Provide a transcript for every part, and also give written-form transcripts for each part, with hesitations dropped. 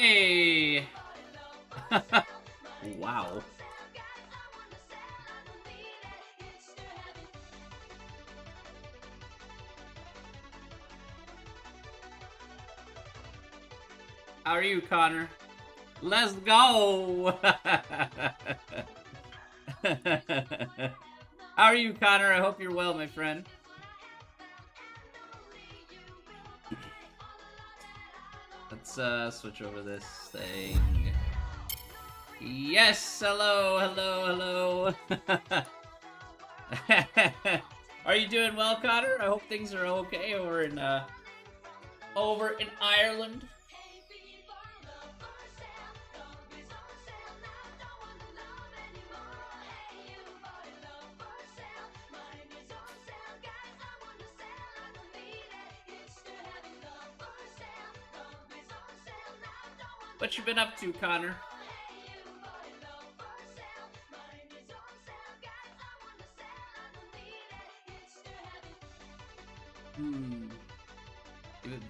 Hey! Wow. How are you, Connor? Let's go! How are you, Connor? I hope you're well, my friend. Let's switch over this thing. Yes, hello, hello, hello. Are you doing well, Connor? I hope things are okay over in Ireland. What you been up to, Connor? Hmm.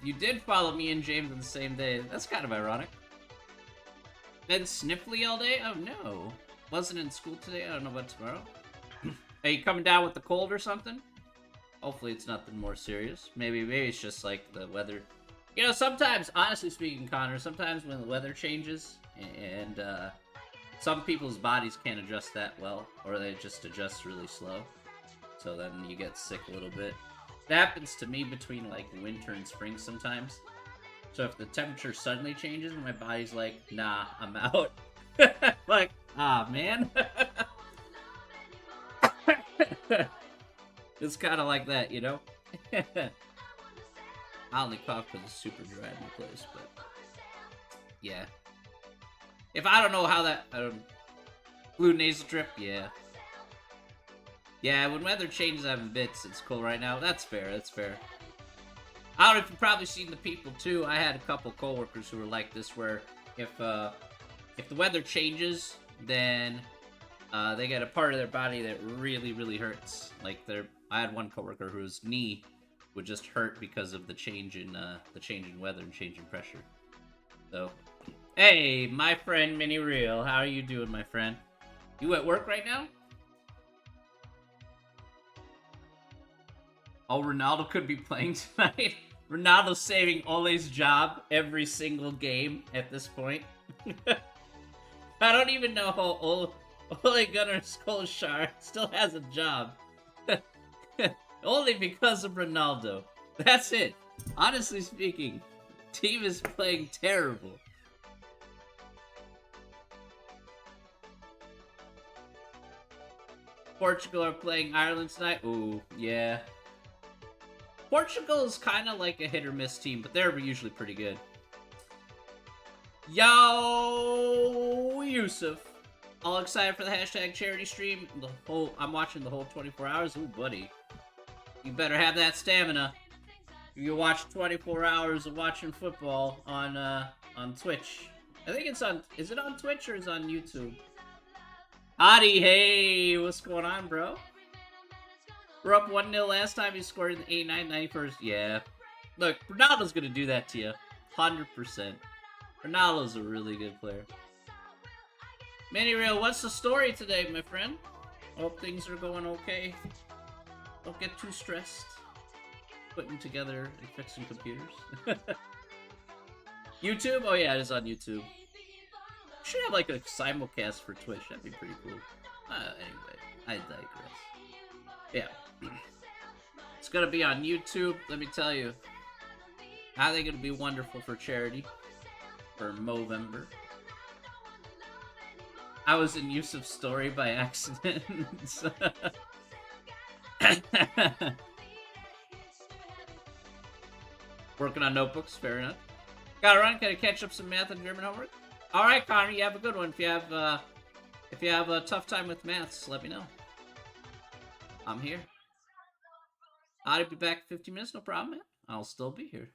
You did follow me and James on the same day. That's kind of ironic. Been sniffly all day? Oh no. Wasn't in school today. I don't know about tomorrow. Are you coming down with the cold or something? Hopefully it's nothing more serious. Maybe it's just like the weather. You know, sometimes, honestly speaking, Connor, sometimes when the weather changes and some people's bodies can't adjust that well, or they just adjust really slow. So then you get sick a little bit. It happens to me between like winter and spring sometimes. So if the temperature suddenly changes and my body's like, nah, I'm out. Like, ah, man. It's kind of like that, you know? I only cough because it's super dry in the place, but yeah. If I don't know how that blue nasal drip, yeah. Yeah, when weather changes, I'm in bits. It's cool right now. That's fair. That's fair. I don't know if you've probably seen the people too. I had a couple coworkers who were like this, where if the weather changes, then they get a part of their body that really, really hurts. Like I had one coworker whose knee would just hurt because of the change in weather and change in pressure. So, hey, my friend Mini Real, how are you doing, my friend? You at work right now? Oh, Ronaldo could be playing tonight. Ronaldo's saving Ole's job every single game at this point. I don't even know how Ole Gunnar Solskjaer still has a job. Only because of Ronaldo. That's it. Honestly speaking, team is playing terrible. Portugal are playing Ireland tonight. Ooh, yeah. Portugal is kind of like a hit or miss team, but they're usually pretty good. Yo, Yusuf. All excited for the hashtag charity stream. I'm watching the whole 24 hours. Ooh, buddy. You better have that stamina. You watch 24 hours of watching football on Twitch. I think it's on. Is it on Twitch or is it on YouTube? Adi, hey, what's going on, bro? We're up 1-0 last time. He scored in the 89 91st. Yeah. Look, Ronaldo's gonna do that to you. 100%. Ronaldo's a really good player. Manny Real, what's the story today, my friend? Hope things are going okay. Don't get too stressed. Putting together and fixing computers. YouTube? Oh yeah, it is on YouTube. Should have like a simulcast for Twitch. That'd be pretty cool. Anyway, I digress. Yeah. It's gonna be on YouTube, let me tell you. I think it'll be wonderful for charity. For Movember. I was in Yusuf's story by accident. Working on notebooks, fair enough. Gotta run, gotta catch up some math and German homework. Alright, Connor, you have a good one. If you have a tough time with maths, let me know. I'm here. I'll be back in 15 minutes, no problem, man. I'll still be here.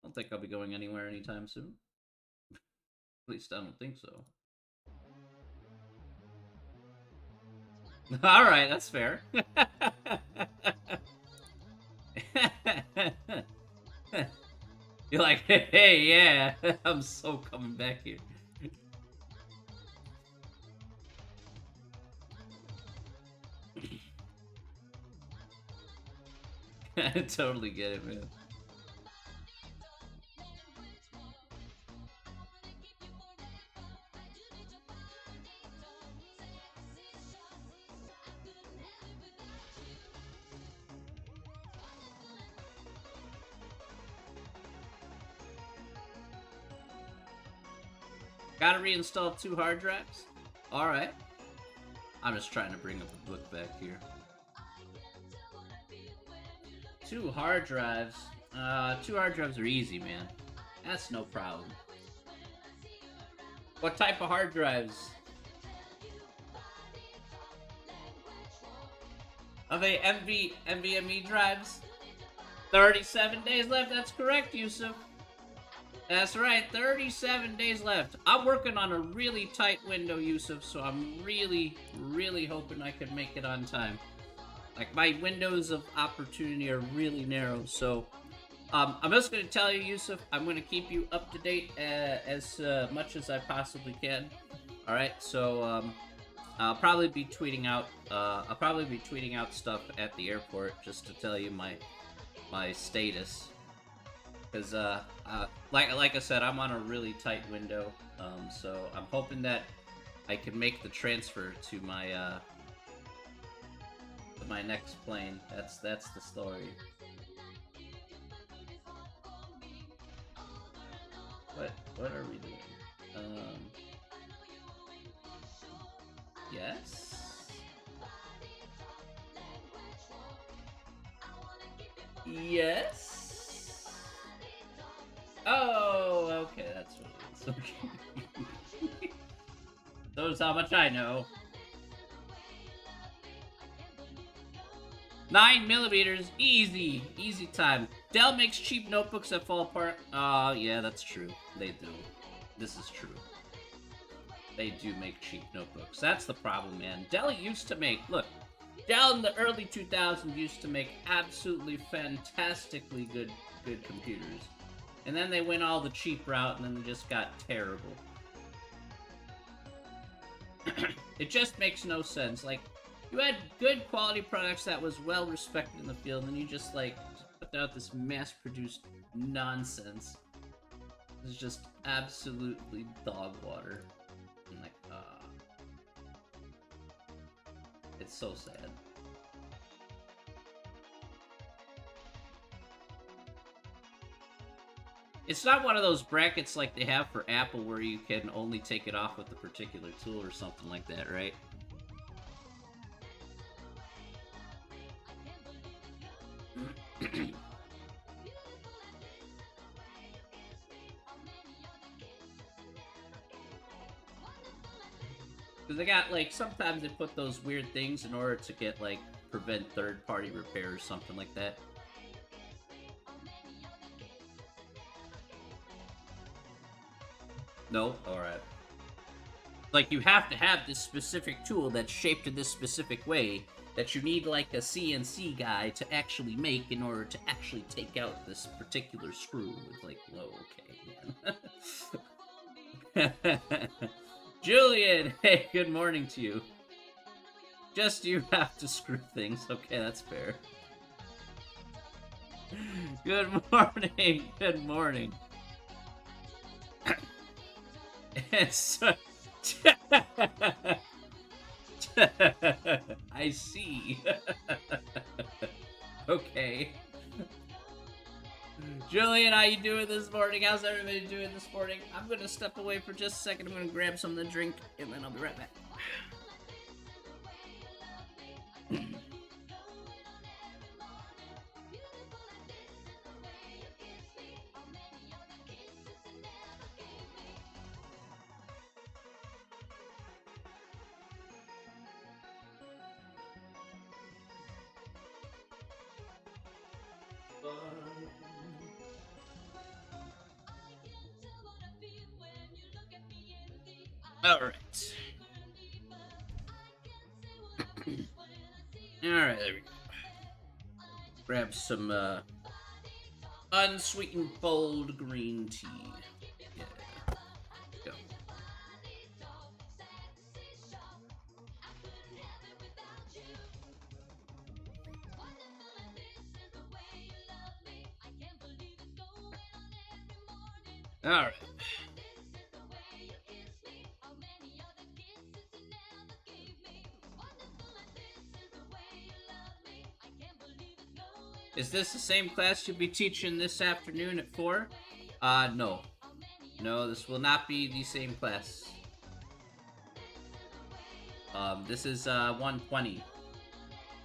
I don't think I'll be going anywhere anytime soon. At least I don't think so. Alright, that's fair. You're like, hey, yeah, I'm so coming back here. I totally get it, man. Gotta reinstall 2 hard drives? Alright. I'm just trying to bring up the book back here. 2 hard drives? 2 hard drives are easy, man. That's no problem. What type of hard drives? Are they NVMe drives? 37 days left, that's correct, Yusuf. That's right, 37 days left. I'm working on a really tight window, Yusuf, so I'm really, really hoping I can make it on time. Like, my windows of opportunity are really narrow, so I'm just going to tell you, Yusuf, I'm going to keep you up to date as much as I possibly can. Alright, so I'll probably be tweeting out stuff at the airport just to tell you my status. Because, like I said, I'm on a really tight window, so I'm hoping that I can make the transfer to my next plane. That's the story. What are we doing? Yes? Yes? Oh, okay, that's what it is. Okay. Knows how much I know. 9mm, easy time. Dell makes cheap notebooks that fall apart. Yeah, that's true. They do. This is true. They do make cheap notebooks. That's the problem, man. Dell used to make, look, Dell in the early 2000s used to make absolutely fantastically good computers. And then they went all the cheap route, and then they just got terrible. It just makes no sense. Like, you had good quality products that was well respected in the field, and you just, like, put out this mass-produced nonsense. It's just absolutely dog water. And, like, it's so sad. It's not one of those brackets like they have for Apple where you can only take it off with a particular tool or something like that, right? Because they got, like, sometimes they put those weird things in order to get, like, prevent third-party repair or something like that. No? Alright. Like, you have to have this specific tool that's shaped in this specific way that you need, like, a CNC guy to actually make in order to actually take out this particular screw. It's like, whoa, okay. Julian! Hey, good morning to you. Just you have to screw things. Okay, that's fair. Good morning. Good morning. It's... I see. Okay. Julian, how you doing this morning? How's everybody doing this morning? I'm gonna step away for just a second. I'm gonna grab something to drink, and then I'll be right back. Alright. Alright, there we go. Grab some, Unsweetened bold green tea. Yeah. Go. All right. Is this the same class you'll be teaching this afternoon at 4? No. No, this will not be the same class. This is 120.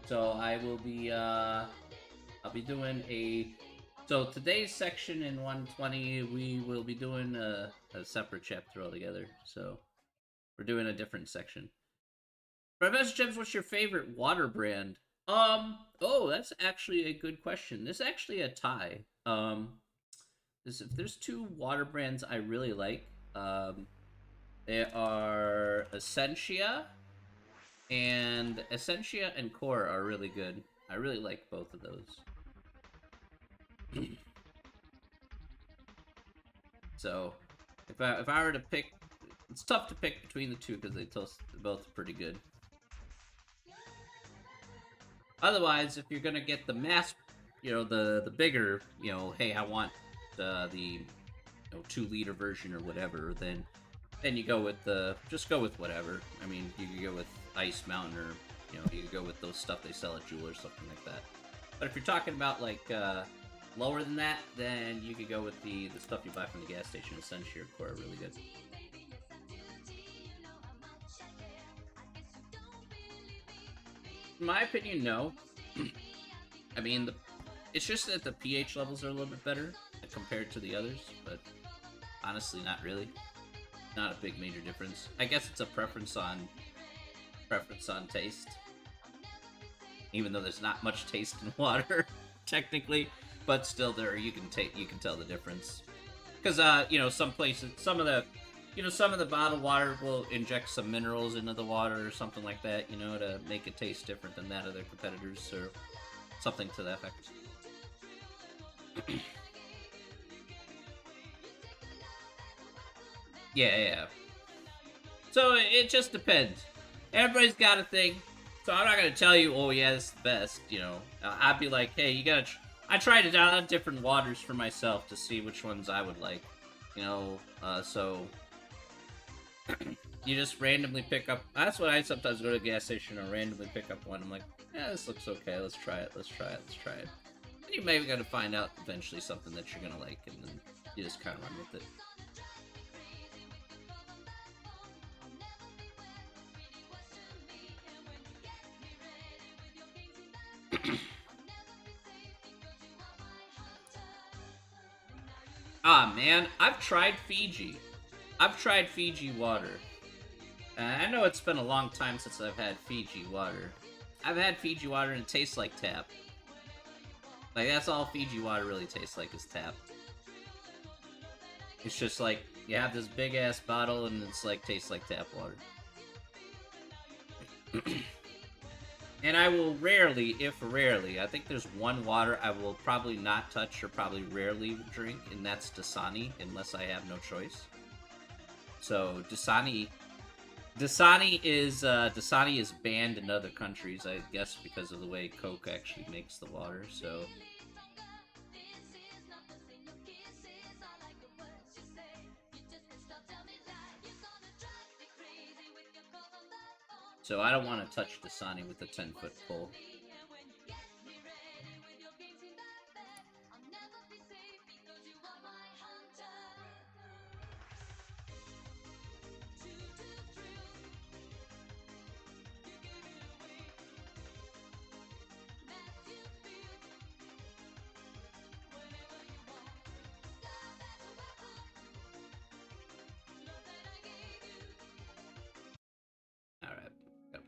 So I will be I'll be doing a so today's section in 120 we will be doing a separate chapter altogether. So we're doing a different section. Professor Chips, what's your favorite water brand? Oh, that's actually a good question. This is actually a tie. If there's two water brands I really like, they are Essentia and Core are really good. I really like both of those. So, if I were to pick, it's tough to pick between the two because they're both pretty good. Otherwise, if you're gonna get the mass, the bigger, hey, I want the 2-liter version or whatever, then you go with just go with whatever. I mean, you could go with Ice Mountain, or you could go with those stuff they sell at Jewel or something like that. But if you're talking about like lower than that, then you could go with the stuff you buy from the gas station. Essentia or Core are really good. In my opinion, no. I mean, it's just that the pH levels are a little bit better compared to the others, but honestly, not really. Not a big major difference. I guess it's a preference on taste. Even though there's not much taste in water, technically, but still you can tell the difference. Because some places, some of the bottled water will inject some minerals into the water or something like that, to make it taste different than that of their competitors, or something to that effect. Yeah. So it just depends. Everybody's got a thing. So I'm not gonna tell you, oh yeah, this is the best. I'd be like, hey, you gotta. I tried it out on different waters for myself to see which ones I would like. So you just randomly pick up. That's what I sometimes go to the gas station and randomly pick up one. I'm like, yeah, this looks okay. Let's try it. And you maybe gotta find out eventually something that you're gonna like, and then you just kind of run with it. Man, I've tried Fiji. I've tried Fiji water. I know it's been a long time since I've had Fiji water. I've had Fiji water and it tastes like tap. Like, that's all Fiji water really tastes like, is tap. It's just like, you have this big ass bottle and it's like, tastes like tap water. And I will rarely, I think there's one water I will probably not touch or probably rarely drink, and that's Dasani, unless I have no choice. So Dasani is banned in other countries, I guess, because of the way Coke actually makes the water. So I don't want to touch Dasani with a 10-foot pole.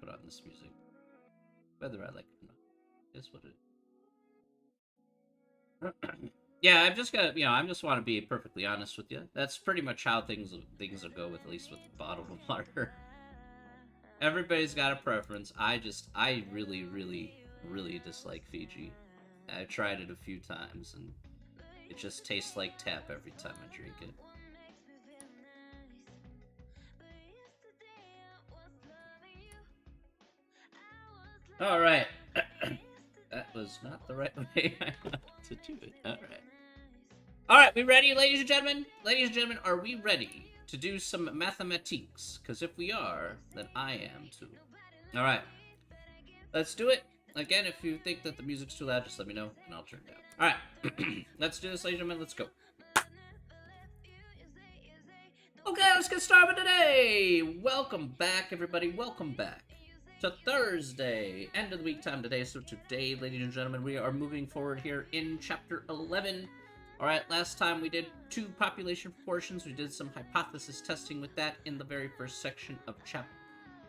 Put on this music, whether I like it or not. Is what it. Yeah, I'm just gonna, I just want to be perfectly honest with you. That's pretty much how things will go with, at least with bottled water. Everybody's got a preference. I really, really, really dislike Fiji. I tried it a few times, and It just tastes like tap every time I drink it. All right. That was not the right way I wanted to do it. All right. All right, we ready, ladies and gentlemen? Ladies and gentlemen, are we ready to do some mathematiques? Because if we are, then I am too. All right. Let's do it. Again, if you think that the music's too loud, just let me know, and I'll turn it down. All right. Let's do this, ladies and gentlemen. Let's go. Okay, let's get started today. Welcome back, everybody. Welcome back to Thursday, end of the week time today. So today, ladies and gentlemen, we are moving forward here in Chapter 11. All right, last time we did 2 population proportions. We did some hypothesis testing with that in the very first section of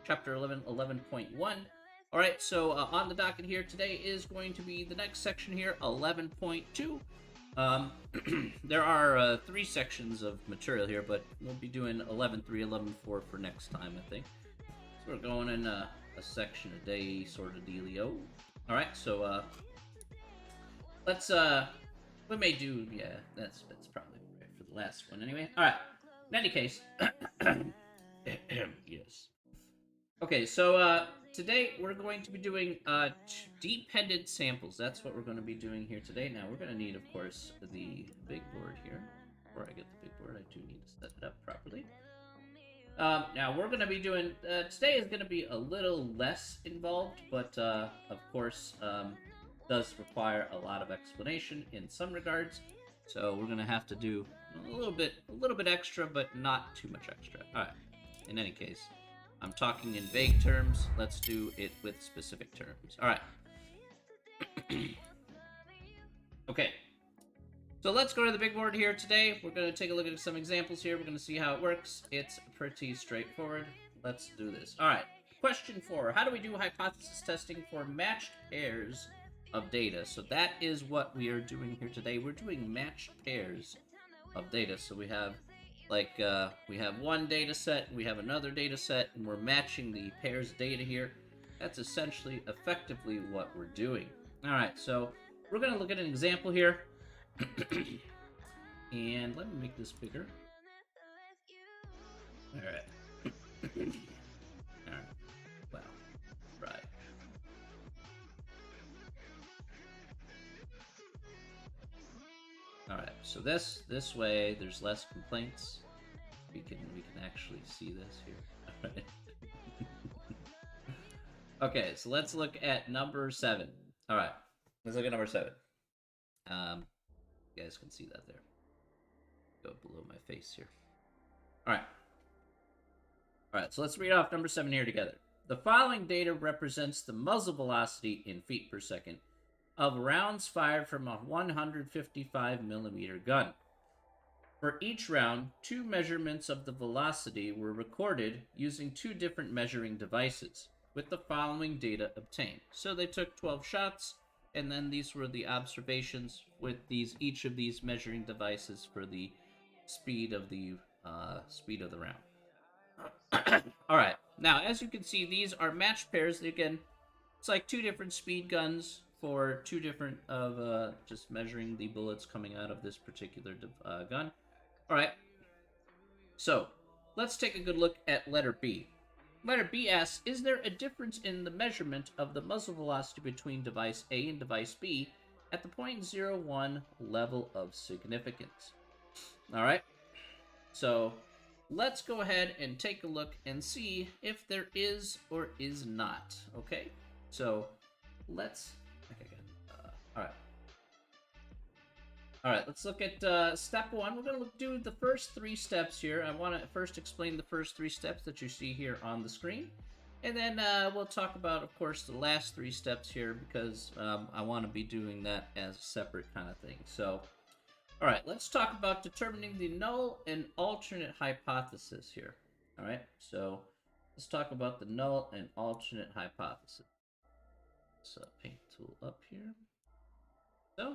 Chapter 11, 11.1. All right, so on the docket here today is going to be the next section here, 11.2. There are 3 sections of material here, but we'll be doing 11.3, 11.4 for next time, I think. So we're going in a section a day sort of dealio. All right, so let's we may do, yeah, that's probably right for the last one anyway. All right. In any case, yes. Okay, so today we're going to be doing dependent samples. That's what we're going to be doing here today. Now we're going to need, of course, the big board here. Before I get the big board, I do need to set it up properly. Now we're going to be doing, today is going to be a little less involved, but of course does require a lot of explanation in some regards. So we're going to have to do a little bit extra, but not too much extra. All right. In any case, I'm talking in vague terms. Let's do it with specific terms. All right. Okay. So let's go to the big board here today. We're going to take a look at some examples here. We're going to see how it works. It's pretty straightforward. Let's do this. All right. Question 4. How do we do hypothesis testing for matched pairs of data? So that is what we are doing here today. We're doing matched pairs of data. So we have we have one data set, we have another data set, and we're matching the pairs of data here. That's essentially effectively what we're doing. All right, so we're going to look at an example here. And let me make this bigger. All right. All right. Wow. Right. All right. So this way, there's less complaints. We can actually see this here. All right. Okay, so let's look at number 7. All right. Let's look at number 7. You guys can see that there. Go below my face here. All right. All right, so let's read off number 7 here together. The following data represents the muzzle velocity in feet per second of rounds fired from a 155 millimeter gun. For each round, 2 measurements of the velocity were recorded using 2 different measuring devices, with the following data obtained. So they took 12 shots, and then these were the observations with each of these measuring devices for the speed of the round. All right. Now, as you can see, these are matched pairs. Again, it's like 2 different speed guns for 2 different of just measuring the bullets coming out of this particular gun. All right. So let's take a good look at letter B. Letter B asks, is there a difference in the measurement of the muzzle velocity between device A and device B at the 0.01 level of significance? All right. So let's go ahead and take a look and see if there is or is not. Okay. So let's. Okay, all right. All right, let's look at step 1. We're going to do the first 3 steps here. I want to first explain the first 3 steps that you see here on the screen. And then we'll talk about, of course, the last 3 steps here because I want to be doing that as a separate kind of thing. So, all right, let's talk about determining the null and alternate hypothesis here. All right, so let's talk about the null and alternate hypothesis. So paint tool up here. So.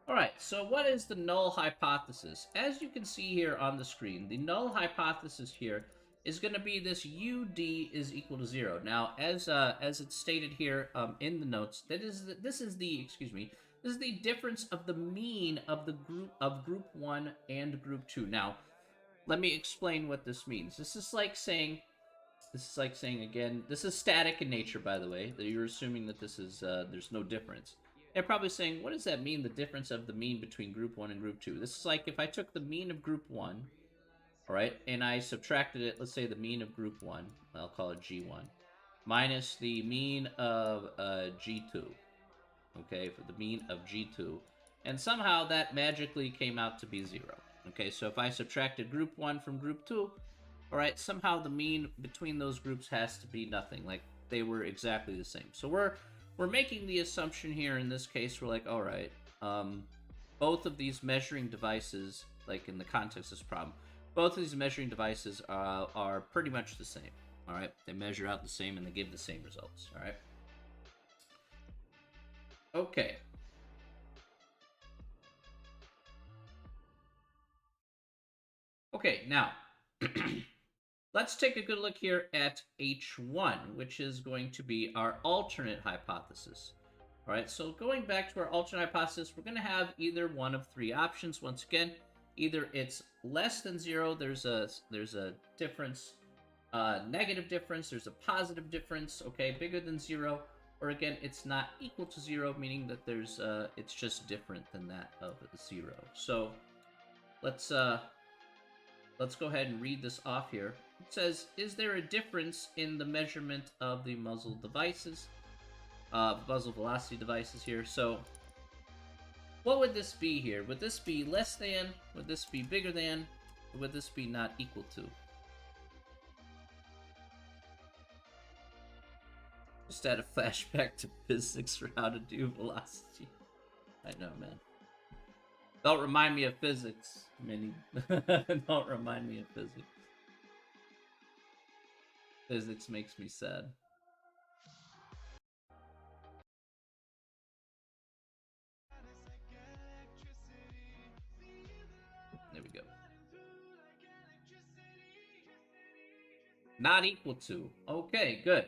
All right, so what is the null hypothesis? As you can see here on the screen, the null hypothesis here is going to be this UD is equal to 0. Now, as it's stated here in the notes, this is the difference of the mean of the group 1 and group 2. Now, let me explain what this means. This is like saying again, this is static in nature, by the way, that you're assuming that this is there's no difference. They're probably saying, what does that mean, the difference of the mean between group 1 and group 2? This is like if I took the mean of group 1, all right, and I subtracted it, let's say the mean of group 1, I'll call it G1, minus the mean of G2, okay, for the mean of G2, and somehow that magically came out to be 0. Okay, so if I subtracted group 1 from group 2, all right, somehow the mean between those groups has to be nothing, like they were exactly the same. So we're making the assumption here in this case, we're like, all right, both of these measuring devices, like in the context of this problem, both of these measuring devices are pretty much the same, all right? They measure out the same and they give the same results, all right? Okay. Okay, now, let's take a good look here at H1, which is going to be our alternate hypothesis. All right, so going back to our alternate hypothesis, we're going to have either one of three options. Once again, either it's less than 0, there's a difference, negative difference, there's a positive difference, okay, bigger than 0, or again, it's not equal to 0, meaning that there's it's just different than that of 0. So let's go ahead and read this off here. It says, is there a difference in the measurement of the muzzle devices, muzzle velocity devices here? So what would this be here? Would this be less than? Would this be bigger than? Or would this be not equal to? Just had a flashback to physics for how to do velocity. I know, man. Don't remind me of physics, Minnie. Don't remind me of physics. Physics makes me sad. There we go. Not equal to. Okay, good.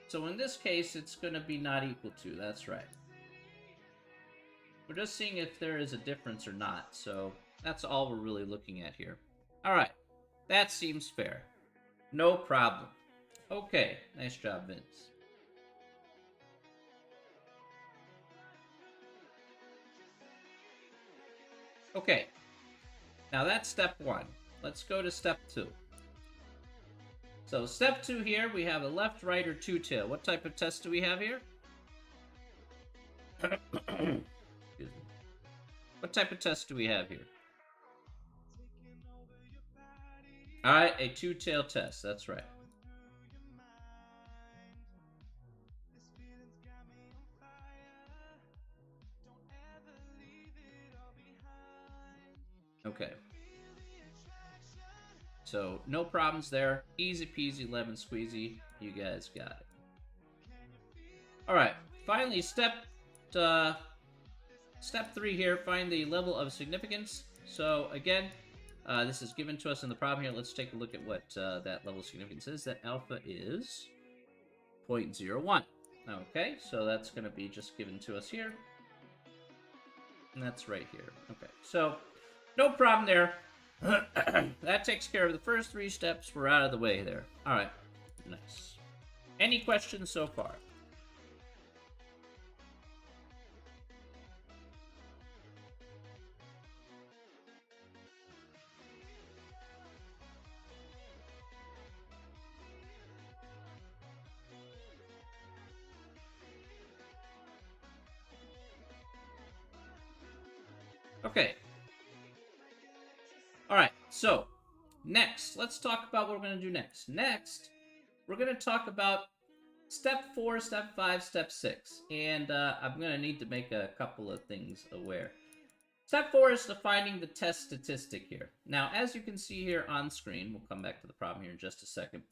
So in this case, it's going to be not equal to. That's right. We're just seeing if there is a difference or not. So that's all we're really looking at here. All right. That seems fair. No problem. Okay. Nice job, Vince. Okay. Now that's step 1. Let's go to step 2. So step 2 here, we have a left, right, or two-tail. What type of test do we have here? Excuse me. What type of test do we have here? All right, a two-tail test. That's right. Okay. So, no problems there. Easy peasy, lemon squeezy. You guys got it. Alright, finally, step 3 here. Find the level of significance. So, again, this is given to us in the problem here. Let's take a look at what that level of significance is. That alpha is 0.01. Okay, so that's going to be just given to us here. And that's right here. Okay, so no problem there. That takes care of the first 3 steps. We're out of the way there. All right, nice. Any questions so far? Okay. All right, so next, let's talk about what we're going to do next. Next, we're going to talk about step 4, step 5, step 6. And I'm going to need to make a couple of things aware. Step 4 is defining the test statistic here. Now, as you can see here on screen, we'll come back to the problem here in just a second.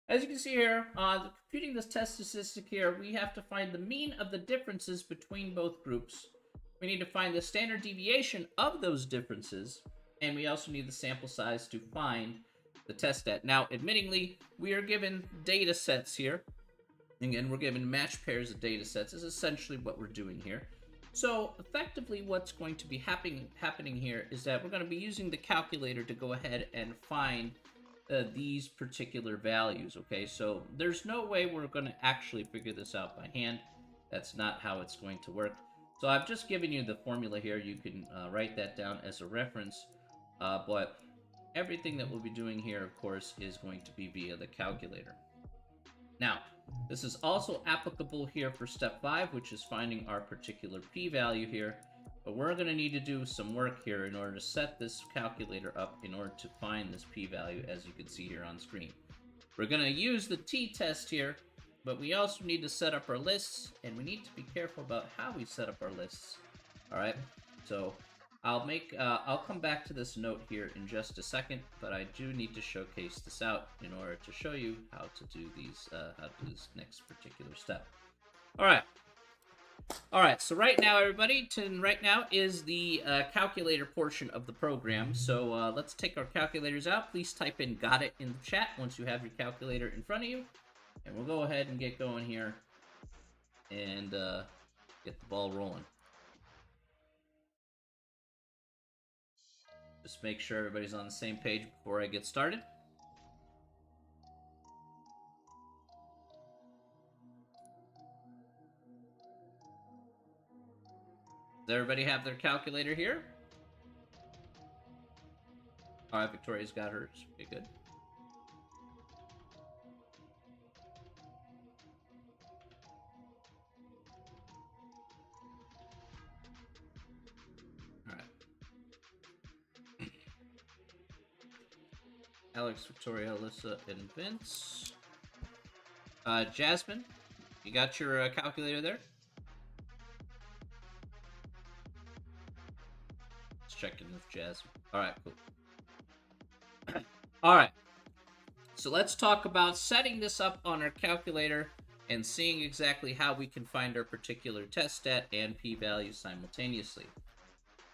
As you can see here, computing this test statistic here, we have to find the mean of the differences between both groups. We need to find the standard deviation of those differences, and we also need the sample size to find the test stat. Now, admittingly, we are given data sets here. Again, we're given match pairs of data sets is essentially what we're doing here. So effectively what's going to be happening here is that we're going to be using the calculator to go ahead and find these particular values, okay? So there's no way we're going to actually figure this out by hand. That's not how it's going to work. So I've just given you the formula here. You can write that down as a reference, but everything that we'll be doing here, of course, is going to be via the calculator. Now, this is also applicable here for step 5, which is finding our particular p-value here. But we're going to need to do some work here in order to set this calculator up in order to find this p-value, as you can see here on screen. We're going to use the t-test here, but we also need to set up our lists, and we need to be careful about how we set up our lists. All right, so I'll come back to this note here in just a second, but I do need to showcase this out in order to show you how to do these, this next particular step. All right, so right now, everybody, right now is the calculator portion of the program. So let's take our calculators out. Please type in "got it" in the chat once you have your calculator in front of you. And we'll go ahead and get going here and get the ball rolling. Just make sure everybody's on the same page before I get started. Does everybody have their calculator here? All right, Victoria's got hers. Okay, good. All right. Alex, Victoria, Alyssa, and Vince. Jasmine, you got your calculator there? Let's check in with Jasmine. All right, cool. All right. So let's talk about setting this up on our calculator and seeing exactly how we can find our particular test stat and p-value simultaneously.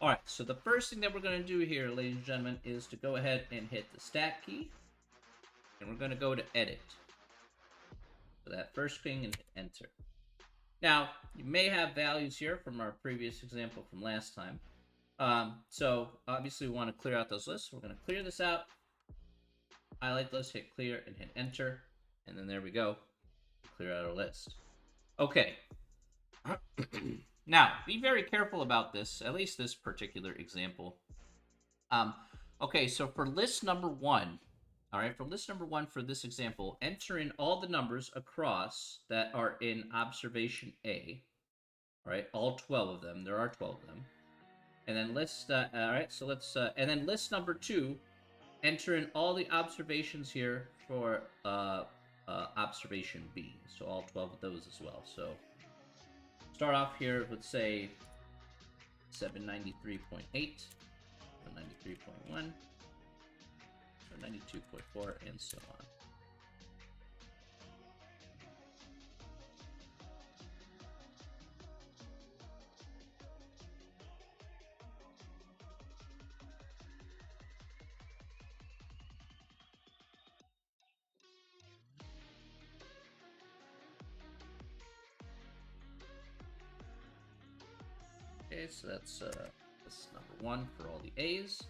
All right, so the first thing that we're going to do here, ladies and gentlemen, is to go ahead and hit the stat key, and we're going to go to edit. So that first thing, and hit enter. Now, you may have values here from our previous example from last time. So obviously we want to clear out those lists. We're going to clear this out, highlight list, hit clear, and hit enter. And then there we go. Clear out our list. Okay. Now, be very careful about this, at least this particular example. Okay, so for list number 1, all right, for list number 1 for this example, enter in all the numbers across that are in observation A, all right, all 12 of them. There are 12 of them. And then list, all right, so let's, and then list number 2, enter in all the observations here for observation B. So all 12 of those as well. So start off here with, say, 793.8, 93.1, 92.4, and so on. Okay, so that's number 1 for all the A's.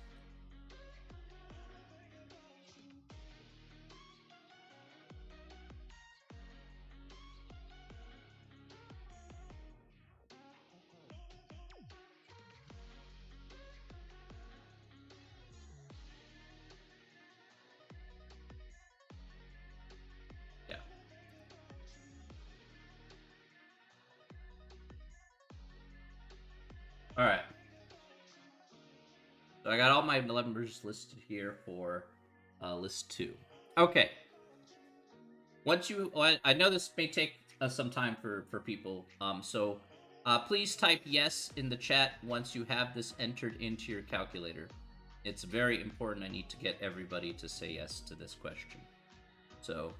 Yeah. All right. So I got all my numbers listed here for list 2. Okay. Once you, I know this may take some time for people. So please type yes in the chat once you have this entered into your calculator. It's very important. I need to get everybody to say yes to this question. So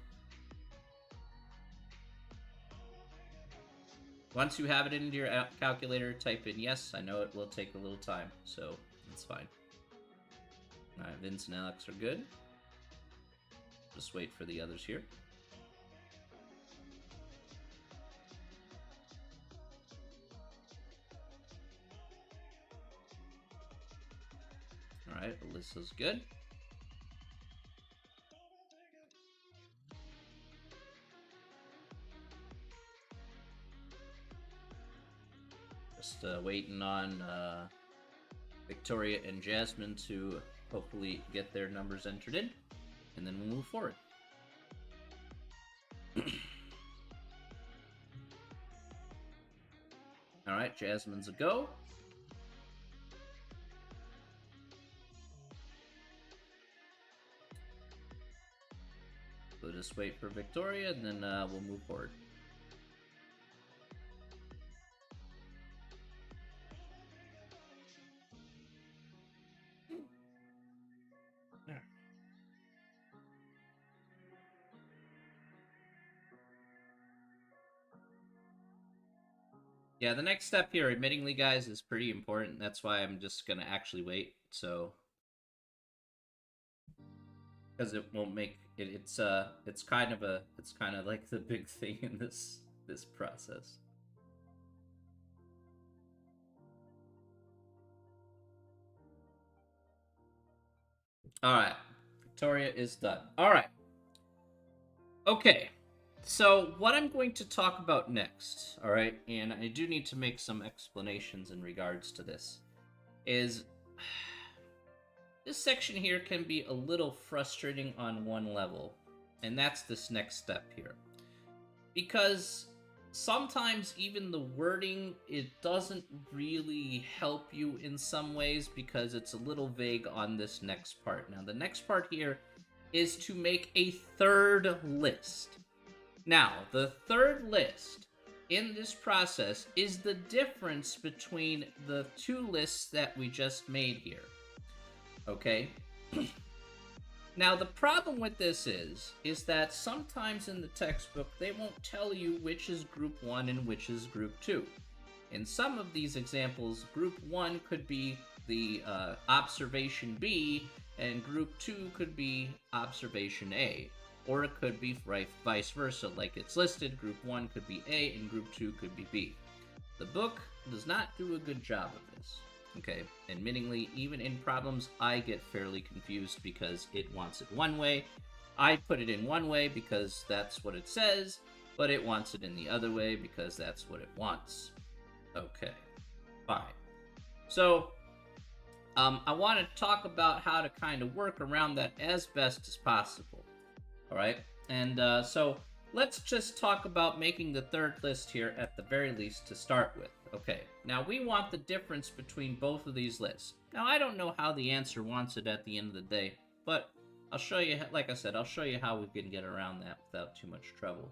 once you have it into your calculator, type in yes. I know it will take a little time, so it's fine. All right, Vince and Alex are good. Just wait for the others here. All right, Alyssa's good. Just waiting on Victoria and Jasmine to hopefully get their numbers entered in, and then we'll move forward. All right, Jasmine's a go. We'll just wait for Victoria, and then we'll move forward. Yeah, the next step here, admittingly, guys, is pretty important. That's why I'm just gonna actually wait. So, because it won't make it. It's kind of like the big thing in this process. All right, Victoria is done. All right. Okay. So, what I'm going to talk about next, all right, and I do need to make some explanations in regards to this, is this section here can be a little frustrating on one level, and that's this next step here. Because sometimes even the wording, it doesn't really help you in some ways because it's a little vague on this next part. Now, the next part here is to make a third list. Now, the third list in this process is the difference between the two lists that we just made here. Okay? Now, the problem with this is that sometimes in the textbook, they won't tell you which is group 1 and which is group 2. In some of these examples, group 1 could be the observation B, and group 2 could be observation A. Or it could be vice versa, like it's listed, group 1 could be A and group 2 could be B. The book does not do a good job of this, okay? Admittingly, even in problems, I get fairly confused because it wants it one way. I put it in one way because that's what it says, but it wants it in the other way because that's what it wants. Okay, fine. So, I want to talk about how to kind of work around that as best as possible. All right, and so let's just talk about making the third list here at the very least to start with. Okay, now we want the difference between both of these lists. Now, I don't know how the answer wants it at the end of the day, but I'll show you, like I said, I'll show you how we can get around that without too much trouble.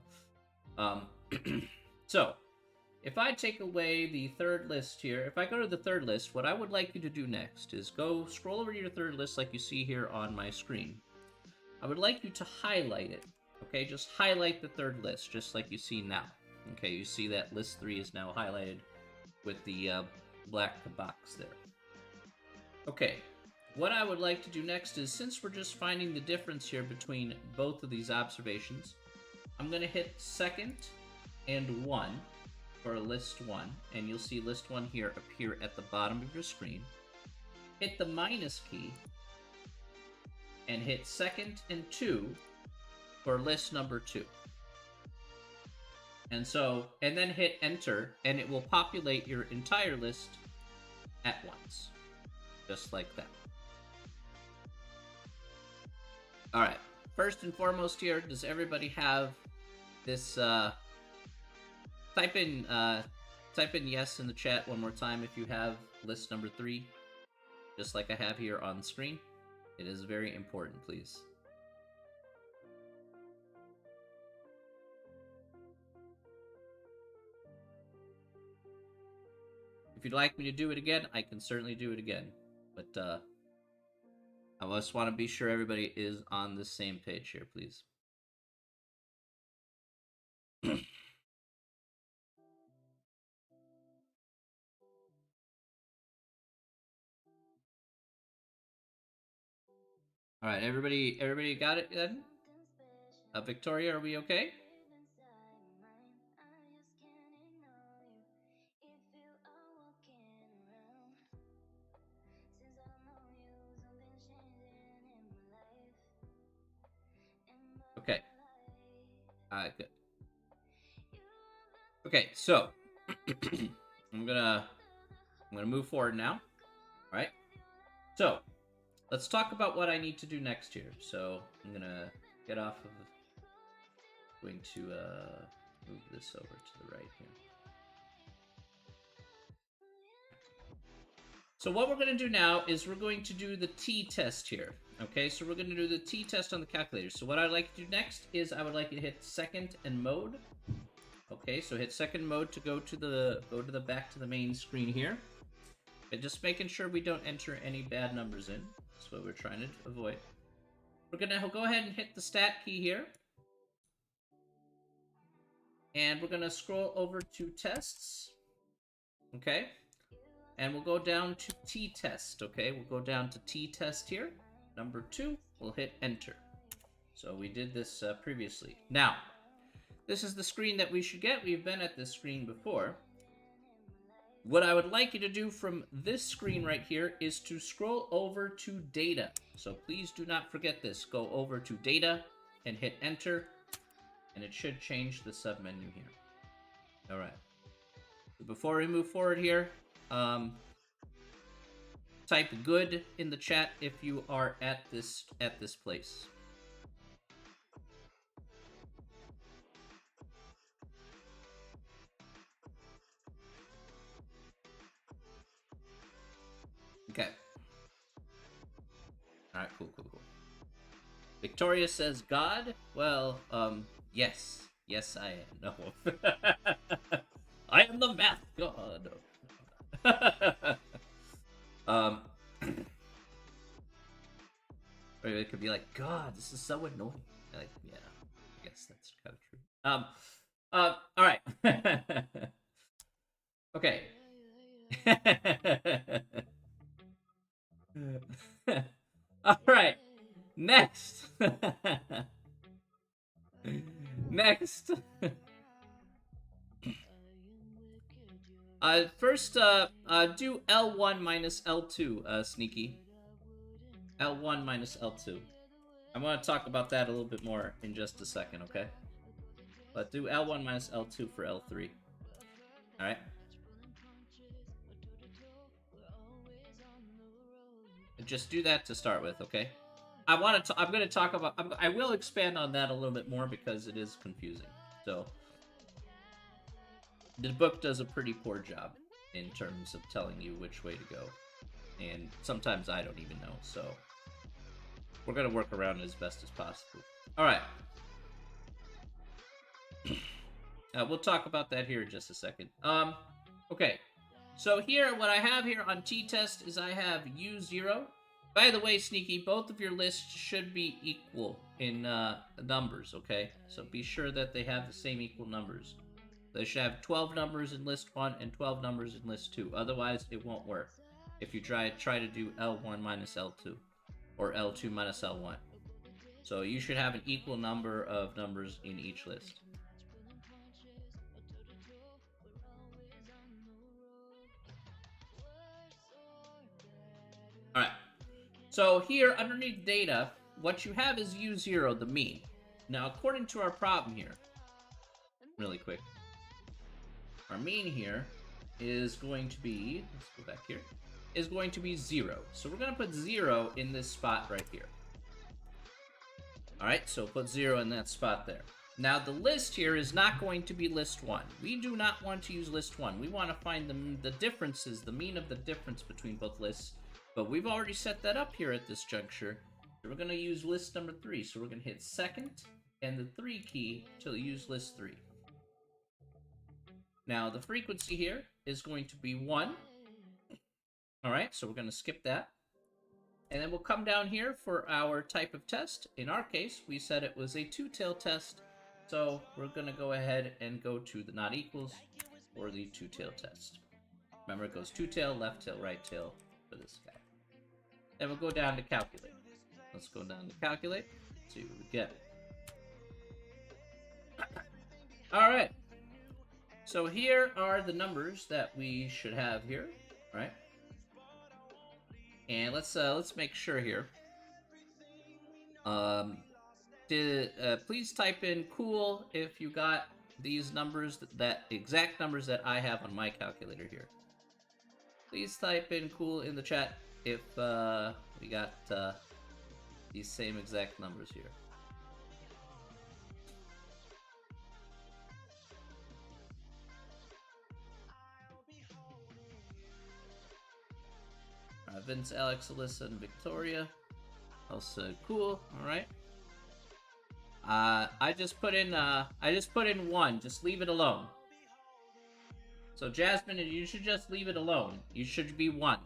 So, if I take away the third list here, if I go to the third list, what I would like you to do next is go scroll over to your third list like you see here on my screen. I would like you to highlight it, okay? Just highlight the third list, just like you see now. Okay, you see that list 3 is now highlighted with the black box there. Okay, what I would like to do next is, since we're just finding the difference here between both of these observations, I'm going to hit 2nd and 1 for list 1, and you'll see list 1 here appear at the bottom of your screen. Hit the minus key, and hit 2nd and 2 for list number 2. And then hit enter, and it will populate your entire list at once. Just like that. Alright, first and foremost here, does everybody have this, type in yes in the chat one more time if you have list number 3, just like I have here on the screen. It is very important, please. If you'd like me to do it again, I can certainly do it again. But I just want to be sure everybody is on the same page here, please. All right, everybody got it then? Victoria, are we okay? Okay. Good. Okay, so I'm gonna move forward now. All right. So let's talk about what I need to do next here. So I'm gonna get off of. Going to move this over to the right here. So what we're going to do now is we're going to do the t-test here. Okay, so we're going to do the t-test on the calculator. So what I'd like to do next is I would like you to hit second and mode. Okay, so hit second mode to go to the back to the main screen here. And just making sure we don't enter any bad numbers in. That's what we're trying to avoid. We're going to go ahead and hit the stat key here. And we're going to scroll over to tests. Okay. And we'll go down to t-test, okay? We'll go down to t-test here. Number 2, we'll hit enter. So we did this previously. Now, this is the screen that we should get. We've been at this screen before. What I would like you to do from this screen right here is to scroll over to data. So please do not forget this. Go over to data and hit enter. And it should change the submenu here. All right. So before we move forward here, type good in the chat if you are at this place. Okay. All right, cool. Victoria says God. Well, yes, I am. No, I am the math god. Or it could be like, God, this is so annoying. Like, yeah, I guess that's kind of true. All right. Okay. All right. Next. Next. First, do L1 minus L2, Sneaky. L1 minus L2. I want to talk about that a little bit more in just a second, okay? But do L1 minus L2 for L3. Alright? Just do that to start with, okay? I'm going to talk about... I will expand on that a little bit more because it is confusing. So, the book does a pretty poor job in terms of telling you which way to go. And sometimes I don't even know, so... We're going to work around it as best as possible. Alright. We'll talk about that here in just a second. Okay. So here, what I have here on t-test is I have U0. By the way, Sneaky, both of your lists should be equal in numbers, okay? So be sure that they have the same equal numbers. They should have 12 numbers in list 1 and 12 numbers in list 2. Otherwise, it won't work if you try to do L1 minus L2 or L2 minus L1. So you should have an equal number of numbers in each list. Alright, so here underneath data, what you have is U0, the mean. Now, according to our problem here, really quick, our mean here is going to be, let's go back here, is going to be 0. So we're going to put 0 in this spot right here. Alright, so put 0 in that spot there. Now, the list here is not going to be list 1. We do not want to use list 1. We want to find the differences, the mean of the difference between both lists. But we've already set that up here at this juncture. So we're going to use list number 3. So we're going to hit second and the 3 key to use list 3. Now, the frequency here is going to be 1. Alright, so we're going to skip that. And then we'll come down here for our type of test. In our case, we said it was a two-tail test. So we're going to go ahead and go to the not equals or the two-tail test. Remember, it goes two-tail, left tail, right tail for this guy. Then we'll go down to calculate. Let's go down to calculate. See what we get. Alright. So here are the numbers that we should have here, right? And let's make sure here. Please type in cool if you got these numbers, that exact numbers that I have on my calculator here. Please type in cool in the chat if we got these same exact numbers here. Vince, Alex, Alyssa, and Victoria. Also cool. All right. I just put in 1. Just leave it alone. So Jasmine, you should just leave it alone. You should be 1.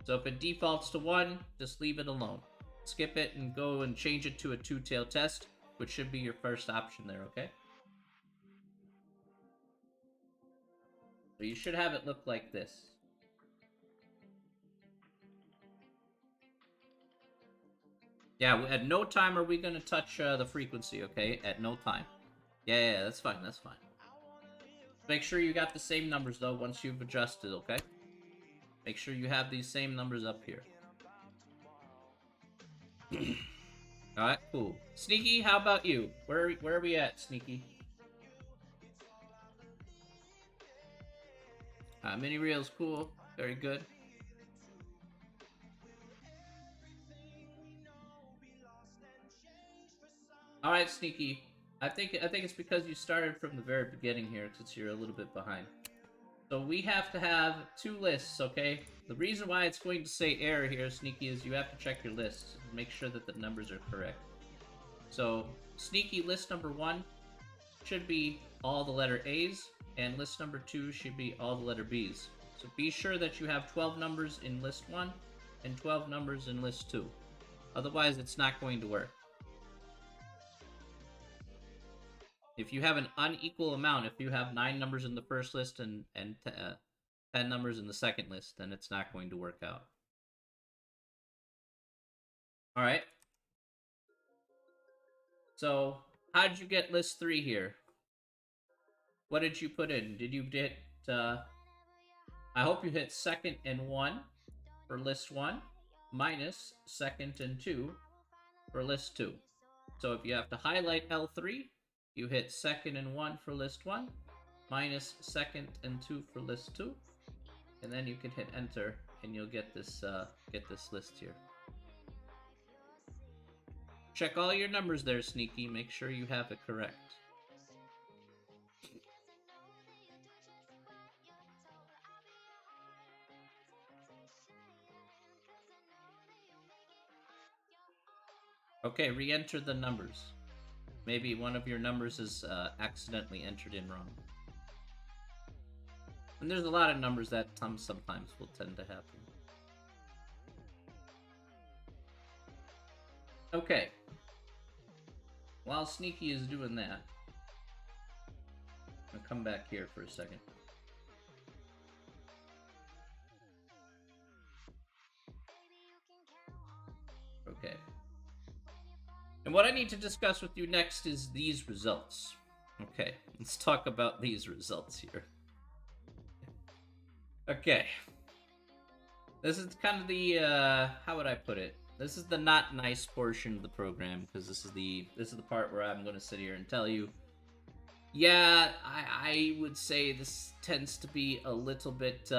So if it defaults to 1, just leave it alone. Skip it and go and change it to a 2-tailed test, which should be your first option there, okay? So you should have it look like this. Yeah, at no time are we going to touch the frequency, okay? At no time. Yeah, that's fine, that's fine. Make sure you got the same numbers, though, once you've adjusted, okay? Make sure you have these same numbers up here. Alright, cool. Sneaky, how about you? Where are we at, Sneaky? Mini reels, cool. Very good. Alright, Sneaky. I think it's because you started from the very beginning here, since you're a little bit behind. So we have to have 2 lists, okay? The reason why it's going to say error here, Sneaky, is you have to check your lists and make sure that the numbers are correct. So, Sneaky, list number 1 should be all the letter A's, and list number 2 should be all the letter B's. So be sure that you have 12 numbers in list 1 and 12 numbers in list 2. Otherwise, it's not going to work. If you have an unequal amount, if you have 9 numbers in the first list and 10 numbers in the second list, then it's not going to work out. Alright. So, how did you get list 3 here? What did you put in? Did you hit, I hope you hit 2nd and 1 for list 1, minus 2nd and 2 for list 2. So if you have to highlight L3, you hit 2nd and 1 for list 1, minus 2nd and 2 for list 2, and then you can hit enter, and you'll get this list here. Check all your numbers there, Sneaky. Make sure you have it correct. Okay, re-enter the numbers. Maybe one of your numbers is accidentally entered in wrong. And there's a lot of numbers that sometimes will tend to happen. Okay. While Sneaky is doing that, I'm gonna come back here for a second. Okay. And what I need to discuss with you next is these results. Okay, let's talk about these results here. Okay. This is kind of the, how would I put it? This is the not nice portion of the program, because this is the part where I'm going to sit here and tell you, yeah, I would say this tends to be a little bit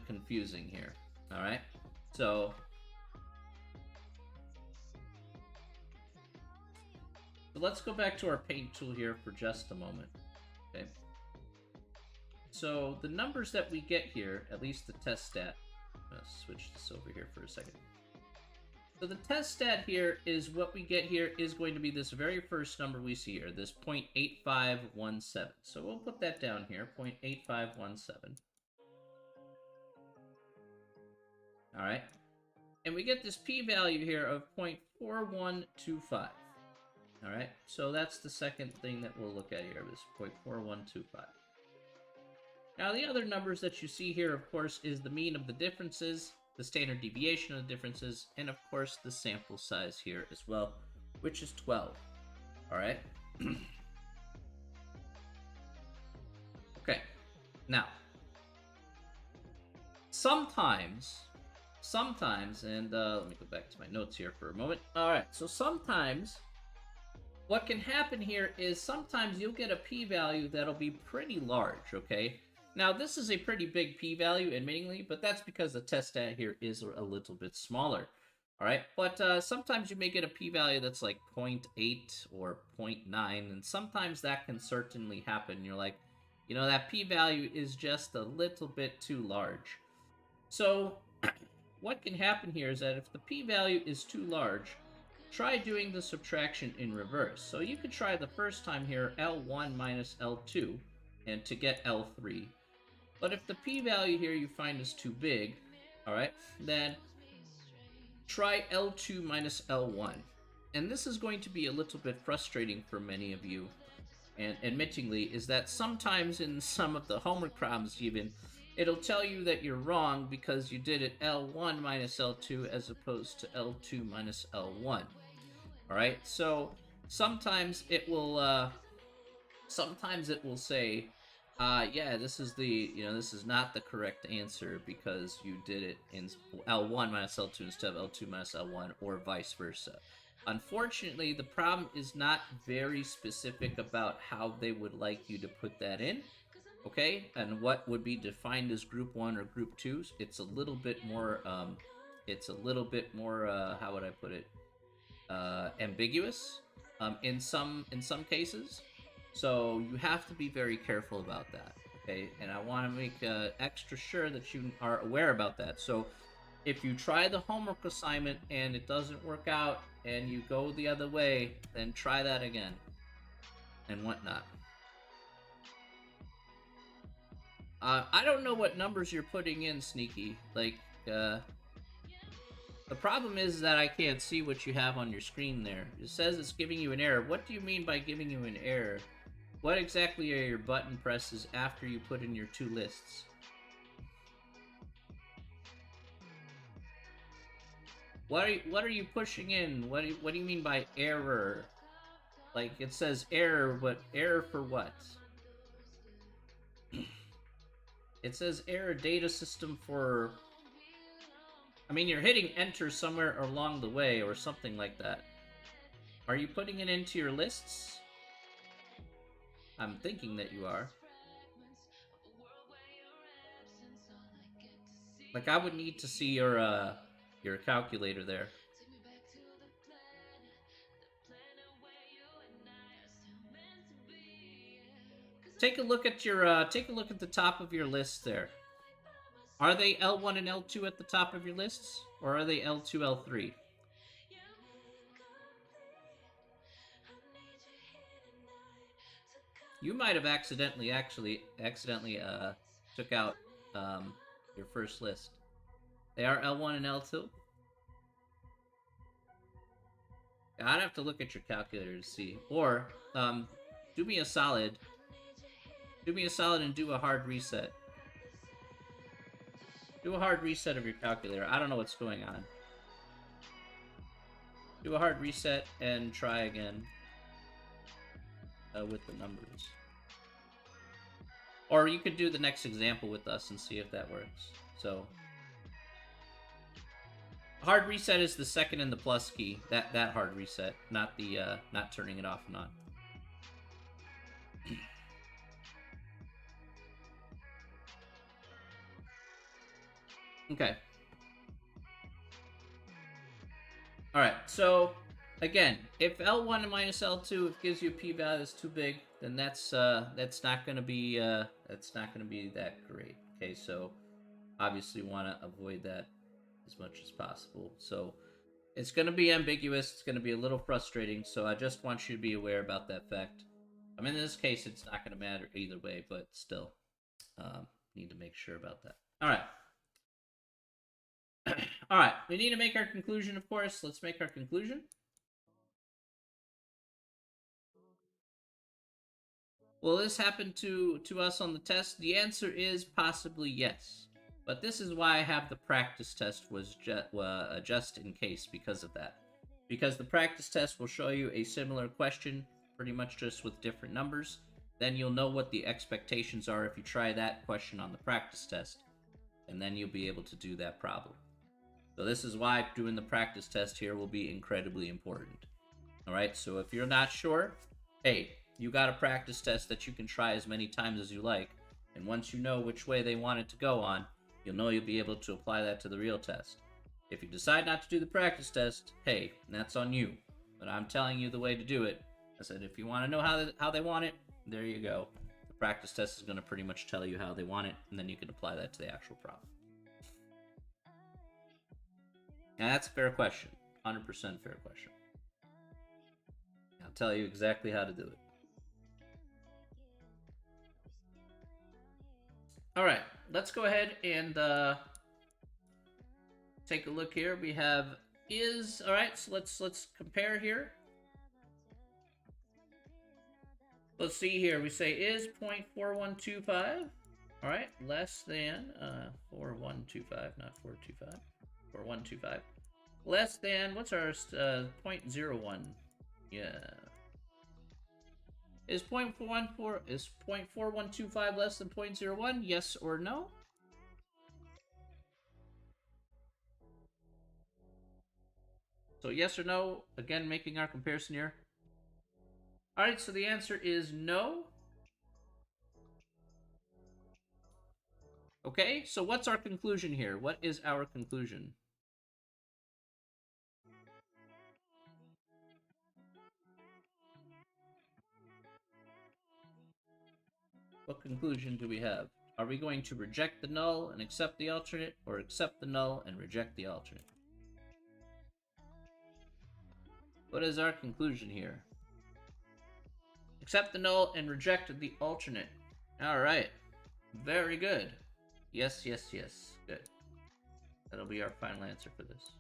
confusing here. All right, so let's go back to our paint tool here for just a moment. Okay. So the numbers that we get here, at least the test stat. I'm gonna switch this over here for a second. So the test stat here is what we get here is going to be this very first number we see here, this 0.8517. So we'll put that down here, 0.8517. All right. And we get this p-value here of 0.4125. All right. So that's the second thing that we'll look at here, this 0.4125. Now the other numbers that you see here, of course, is the mean of the differences, the standard deviation of the differences, and of course the sample size here as well, which is 12. All right. Now, sometimes, and let me go back to my notes here for a moment. All right, so sometimes what can happen here is sometimes you'll get a p-value that'll be pretty large, okay? Now, this is a pretty big p-value, admittingly, but that's because the test stat here is a little bit smaller, all right? But sometimes you may get a p-value that's like 0.8 or 0.9, and sometimes that can certainly happen. You're like, you know, that p-value is just a little bit too large. So what can happen here is that if the p-value is too large, try doing the subtraction in reverse. So you could try the first time here, L1 minus L2, and to get L3. But if the p-value here you find is too big, all right, then try L2 minus L1. And this is going to be a little bit frustrating for many of you, and admittingly, is that sometimes in some of the homework problems even, it'll tell you that you're wrong because you did it L1 minus L2 as opposed to L2 minus L1. All right, so sometimes it will say, yeah, this is this is not the correct answer because you did it in L1 minus L2 instead of L2 minus L1, or vice versa. Unfortunately, the problem is not very specific about how they would like you to put that in, okay? And what would be defined as group 1 or group 2. It's a little bit more, how would I put it? Ambiguous in some cases, so you have to be very careful about that, okay? And I want to make extra sure that you are aware about that. So if you try the homework assignment and it doesn't work out and you go the other way, then try that again and whatnot. I don't know what numbers you're putting in, Sneaky. Like, the problem is that I can't see what you have on your screen there. It says it's giving you an error. What do you mean by giving you an error? What exactly are your button presses after you put in your two lists? What are you pushing in? What do you mean by error? Like, it says error, but error for what? It says error data system for... I mean, you're hitting enter somewhere along the way or something like that. Are you putting it into your lists? I'm thinking that you are. Like, I would need to see your calculator there. Take a look at your take a look at the top of your list there. Are they L1 and L2 at the top of your lists, or are they L2, L3? You might have accidentally took out your first list. They are L1 and L2? I'd have to look at your calculator to see. Or, do me a solid. Do me a solid and do a hard reset. Do a hard reset of your calculator. I don't know what's going on. Do a hard reset and try again with the numbers. Or you could do the next example with us and see if that works. So, hard reset is the second and the plus key. That hard reset, not the not turning it off and on. Okay. All right. So again, if L1 minus L2 gives you a p-value that's too big, then that's not going to be that great. Okay. So obviously want to avoid that as much as possible. So it's going to be ambiguous. It's going to be a little frustrating. So I just want you to be aware about that fact. I mean, in this case, it's not going to matter either way, but still need to make sure about that. All right. All right, we need to make our conclusion, of course. Let's make our conclusion. Will this happen to us on the test? The answer is possibly yes. But this is why I have the practice test was just in case because of that. Because the practice test will show you a similar question, pretty much just with different numbers. then you'll know what the expectations are if you try that question on the practice test, and then you'll be able to do that problem. So this is why doing the practice test here will be incredibly important. All right, so if you're not sure, hey, you got a practice test that you can try as many times as you like, and once you know which way they want it to go on, you'll know you'll be able to apply that to the real test. If you decide not to do the practice test, hey, that's on you. But I'm telling you the way to do it. I said, if you want to know how they want it, there you go. The practice test is going to pretty much tell you how they want it, and then you can apply that to the actual problem. Now, that's a fair question. 100% fair question. I'll tell you exactly how to do it. All right, let's go ahead and take a look here. We have is, all right, so let's compare here. Let's see here. We say is 0.4125, all right, less than 4125, not 425, 4125. Less than, what's our 0.01? Yeah. Is 0.4125 less than 0.01? Yes or no? So yes or no, again, making our comparison here. All right, so the answer is no. Okay, so what's our conclusion here? What is our conclusion? What conclusion do we have? Are we going to reject the null and accept the alternate, or accept the null and reject the alternate? What is our conclusion here? Accept the null and reject the alternate. All right. Very good. Yes, yes, yes. Good. That'll be our final answer for this.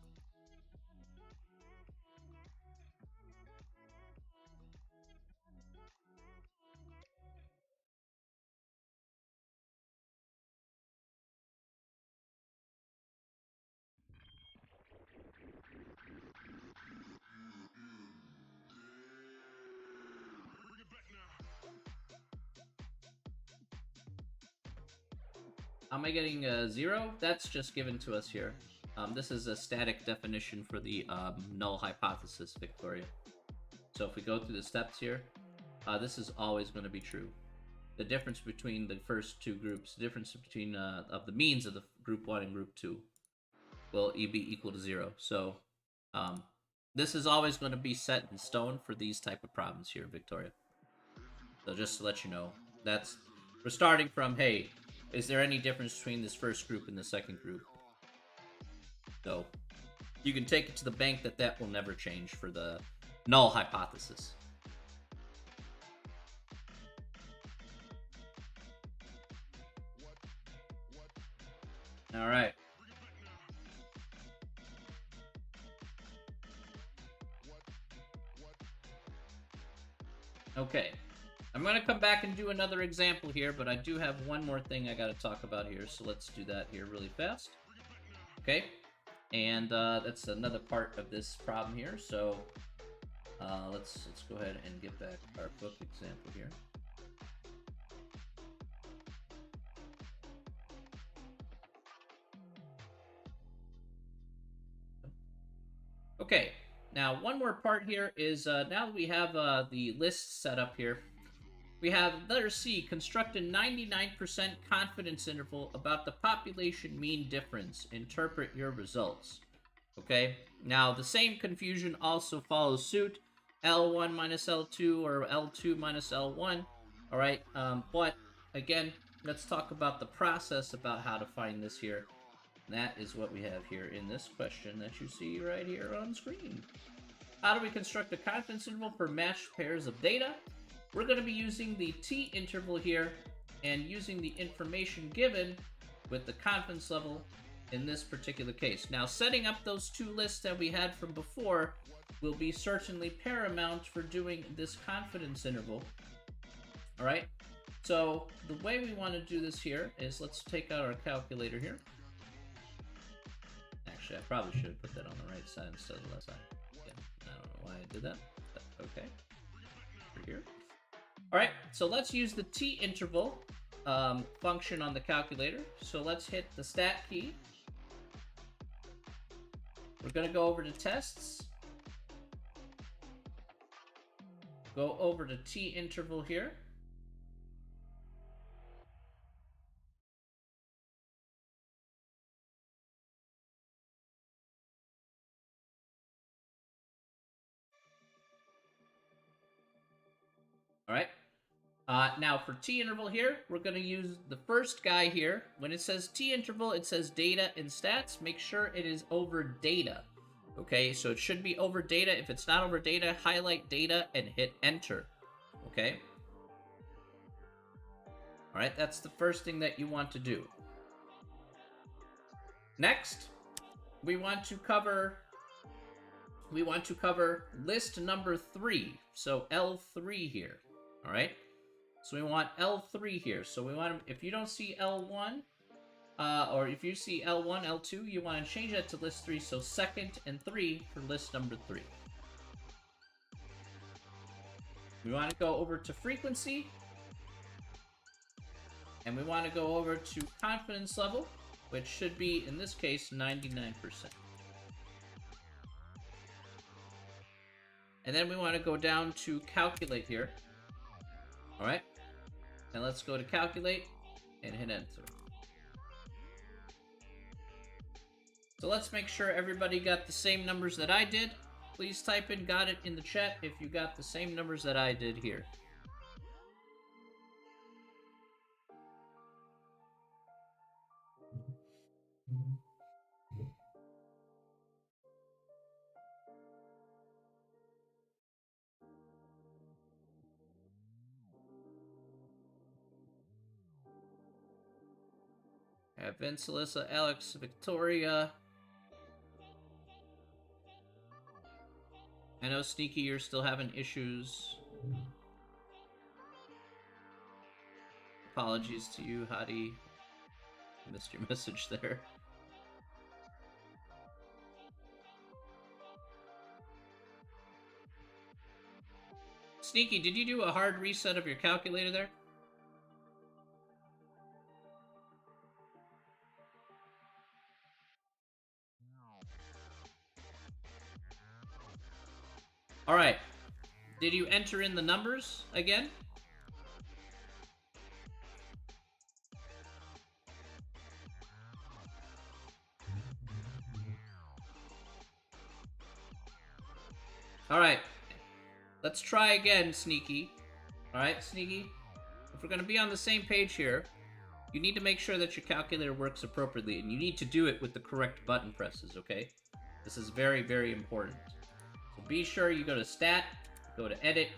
Am I getting a 0? That's just given to us here. This is a static definition for the null hypothesis, Victoria. So if we go through the steps here, this is always going to be true. The difference between the first two groups, the difference between of the means of the group 1 and group 2 will be equal to 0. So this is always going to be set in stone for these type of problems here, Victoria. So just to let you know, we're starting from, hey, is there any difference between this first group and the second group? So you can take it to the bank that will never change for the null hypothesis. All right. Okay. I'm going to come back and do another example here, but I do have one more thing I got to talk about here, so let's do that here really fast. Okay. And that's another part of this problem here, so let's go ahead and get back our book example here. Okay, now one more part here is now that we have the list set up here, we have letter C, construct a 99% confidence interval about the population mean difference. Interpret your results. Okay, now the same confusion also follows suit. L1 minus L2 or L2 minus L1. All right, but again, let's talk about the process about how to find this here. And that is what we have here in this question that you see right here on screen. How do we construct a confidence interval for matched pairs of data? We're going to be using the T interval here and using the information given with the confidence level in this particular case. Now, setting up those two lists that we had from before will be certainly paramount for doing this confidence interval. All right, so the way we want to do this here is let's take out our calculator here. Actually, I probably should have put that on the right side instead of the left side. Yeah, I don't know why I did that, but okay. Over here. Alright, so let's use the t interval function on the calculator. So let's hit the stat key. We're going to go over to tests. Go over to t interval here. All right. Now for t interval here, we're going to use the first guy here. When it says t interval, it says data and stats. Make sure it is over data. Okay, so it should be over data. If it's not over data, highlight data and hit enter. Okay. All right, that's the first thing that you want to do. Next, we want to cover list number 3. So L3 here. All right. So we want L3 here. So we want, if you don't see L1, or if you see L1, L2, you want to change that to list 3. So 2nd and 3 for list number 3. We want to go over to frequency. And we want to go over to confidence level, which should be, in this case, 99%. And then we want to go down to calculate here. All right. And let's go to calculate and hit enter. So let's make sure everybody got the same numbers that I did. Please type in "got it" in the chat if you got the same numbers that I did here. Vince, Alyssa, Alex, Victoria. I know, Sneaky, you're still having issues. Apologies to you, Hadi. Missed your message there. Sneaky, did you do a hard reset of your calculator there? All right. Did you enter in the numbers again? All right. Let's try again, Sneaky. All right, Sneaky. If we're going to be on the same page here, you need to make sure that your calculator works appropriately, and you need to do it with the correct button presses, okay? This is very, very important. So be sure you go to Stat, go to Edit,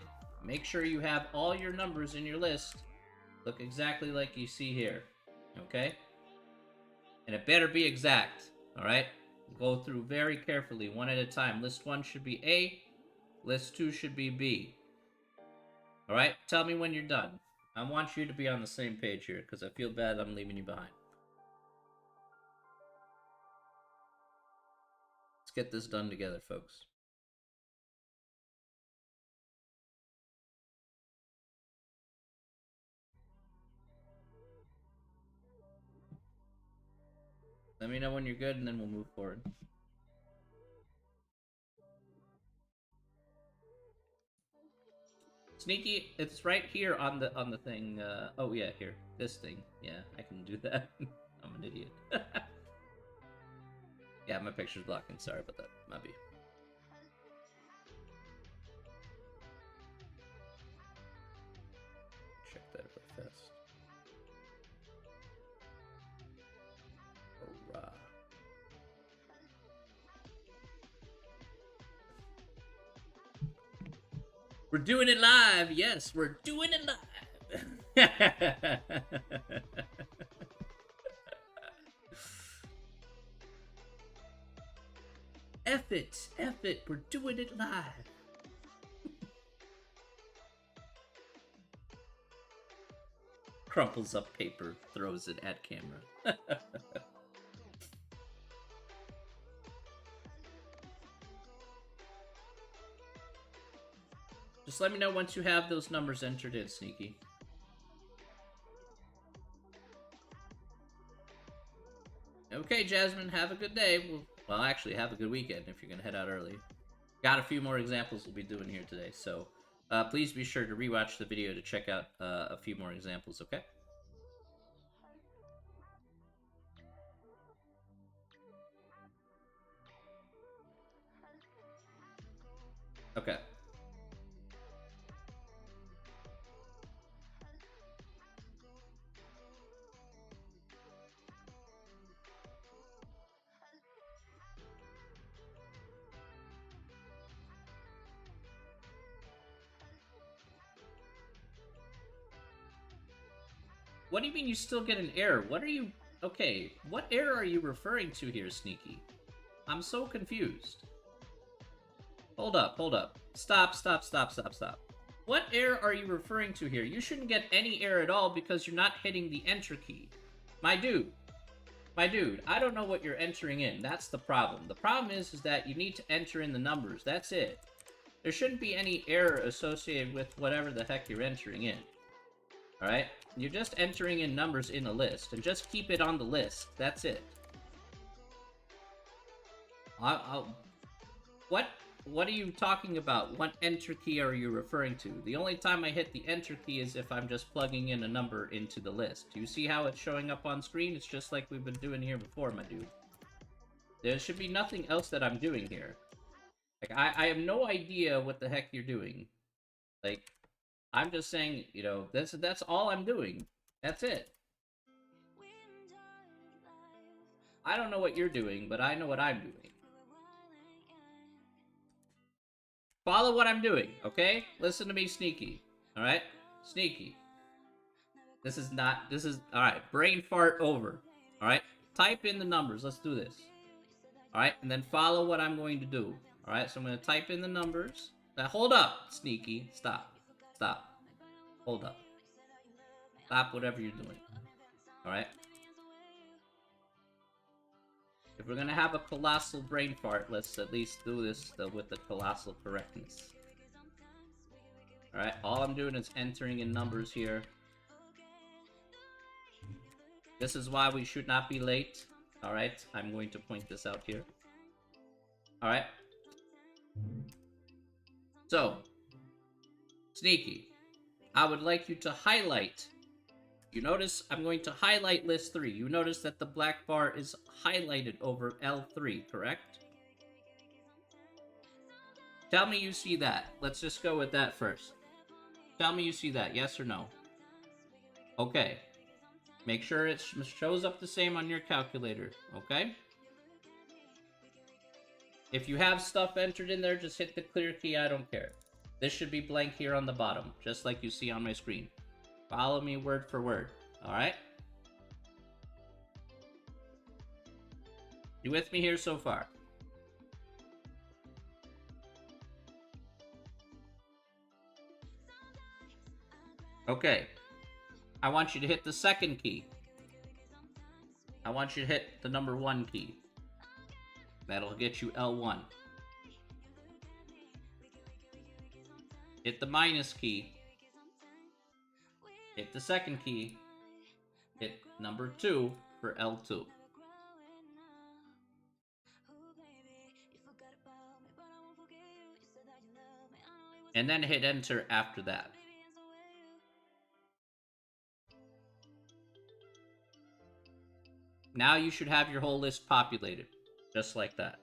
make sure you have all your numbers in your list look exactly like you see here, okay? And it better be exact, all right? Go through very carefully, one at a time. List 1 should be A, list 2 should be B. All right, tell me when you're done. I want you to be on the same page here because I feel bad I'm leaving you behind. Let's get this done together, folks. Let me know when you're good and then we'll move forward. Sneaky, it's right here on the thing. Oh yeah, here, this thing. Yeah, I can do that. I'm an idiot. Yeah, my picture's blocking. Sorry about that. Might be. Check that real fast. Hurrah. We're doing it live. Yes, we're doing it live. F it, we're doing it live. Crumples up paper, throws it at camera. Just let me know once you have those numbers entered in, Sneaky. Okay, Jasmine, have a good day. Well, actually, have a good weekend if you're going to head out early. Got a few more examples we'll be doing here today, so please be sure to rewatch the video to check out a few more examples, okay? Okay. What do you mean you still get an error? What are you... Okay, what error are you referring to here, Sneaky? I'm so confused. Hold up, hold up. Stop. What error are you referring to here? You shouldn't get any error at all because you're not hitting the enter key. My dude, I don't know what you're entering in. That's the problem. The problem is that you need to enter in the numbers. That's it. There shouldn't be any error associated with whatever the heck you're entering in. Alright? You're just entering in numbers in a list, and just keep it on the list. That's it. What are you talking about? What enter key are you referring to? The only time I hit the enter key is if I'm just plugging in a number into the list. Do you see how it's showing up on screen? It's just like we've been doing here before, my dude. There should be nothing else that I'm doing here. Like, I have no idea what the heck you're doing. Like, I'm just saying, you know, that's all I'm doing. That's it. I don't know what you're doing, but I know what I'm doing. Follow what I'm doing, okay? Listen to me, Sneaky. Alright? Sneaky. This is, alright, brain fart over. Alright? Type in the numbers, let's do this. Alright, and then follow what I'm going to do. Alright, so I'm going to type in the numbers. Now, hold up, Sneaky. Stop. Hold up. Stop whatever you're doing. Alright? If we're gonna have a colossal brain fart, let's at least do this with the colossal correctness. Alright, all I'm doing is entering in numbers here. This is why we should not be late. Alright, I'm going to point this out here. Alright. So, Sneaky, I would like you to highlight. You notice I'm going to highlight list 3. You notice that the black bar is highlighted over L3, correct? Tell me you see that. Let's just go with that first. Tell me you see that, yes or no? Okay. Make sure it shows up the same on your calculator, okay? If you have stuff entered in there, just hit the clear key, I don't care. This should be blank here on the bottom, just like you see on my screen. Follow me word for word, alright? You with me here so far? Okay. I want you to hit the second key. I want you to hit the number 1 key. That'll get you L1. Hit the minus key. Hit the second key. Hit number 2 for L2. And then hit enter after that. Now you should have your whole list populated. Just like that.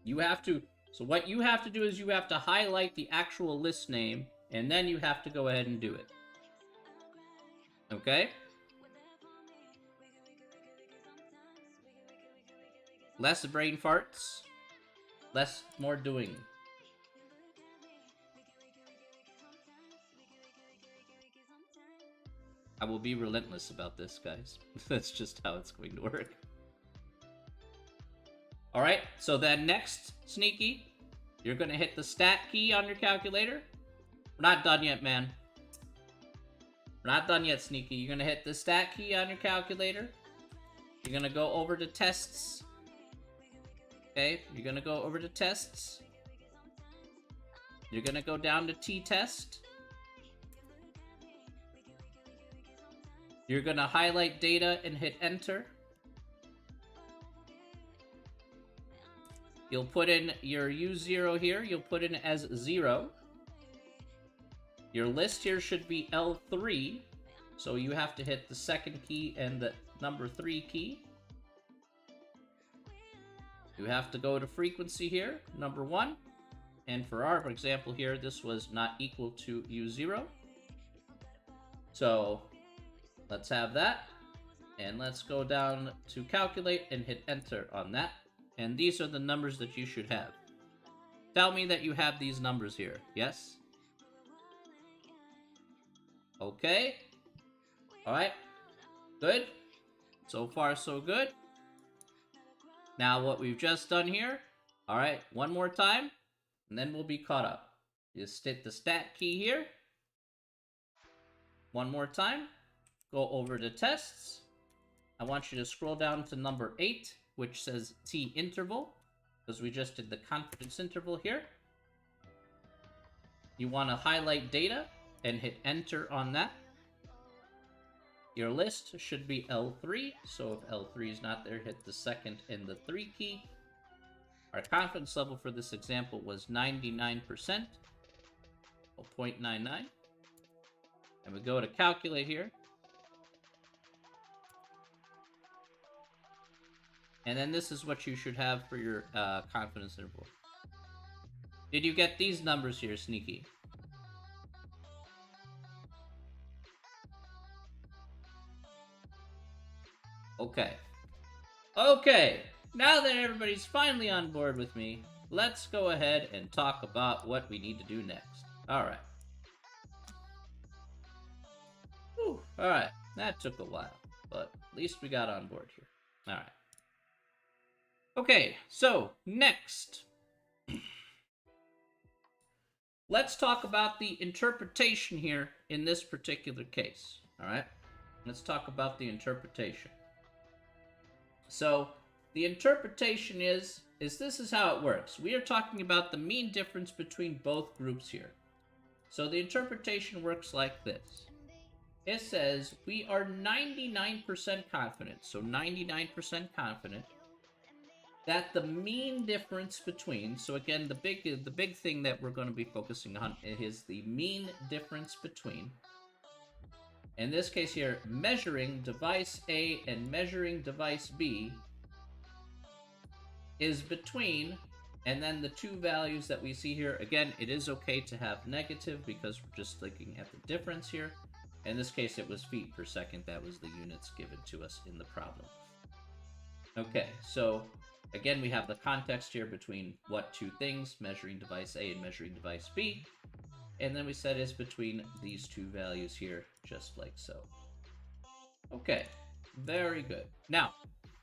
You have to... So what you have to do is you have to highlight the actual list name, and then you have to go ahead and do it. Okay? Less brain farts. More doing. I will be relentless about this, guys. That's just how it's going to work. Alright, so then next, Sneaky, you're going to hit the stat key on your calculator. We're not done yet, man. We're not done yet, Sneaky. You're going to hit the stat key on your calculator. You're going to go over to tests. Okay, you're gonna go over to tests. You're gonna go down to t-test. You're gonna highlight data and hit enter. You'll put in your U0 here. You'll put in as 0. Your list here should be L3. So you have to hit the second key and the number 3 key. You have to go to frequency here, number 1. And for our example here, this was not equal to U0. So let's have that. And let's go down to calculate and hit enter on that. And these are the numbers that you should have. Tell me that you have these numbers here. Yes? Okay. Alright. Good. So far, so good. Now, what we've just done here. Alright, one more time. And then we'll be caught up. Just hit the stat key here. One more time. Go over to tests. I want you to scroll down to number 8, which says T interval, because we just did the confidence interval here. You want to highlight data and hit enter on that. Your list should be L3, so if L3 is not there, hit the second and the 3 key. Our confidence level for this example was 99%, or 0.99. And we go to calculate here. And then this is what you should have for your confidence interval. Did you get these numbers here, Sneaky? Okay. Okay. Now that everybody's finally on board with me, let's go ahead and talk about what we need to do next. Alright. Alright. That took a while, but at least we got on board here. Alright. Okay, so next, let's talk about the interpretation here in this particular case. All right, let's talk about the interpretation. So the interpretation is this is how it works. We are talking about the mean difference between both groups here. So the interpretation works like this. It says we are 99% confident, so 99% confident that the mean difference between, so again, the big thing that we're going to be focusing on is the mean difference between, in this case here, measuring device A and measuring device B is between, and then the two values that we see here, again, it is okay to have negative because we're just looking at the difference here. In this case, it was feet per second. That was the units given to us in the problem. Okay, so again, we have the context here between what two things, measuring device A and measuring device B. And then we said it's between these two values here, just like so. Okay, very good. Now,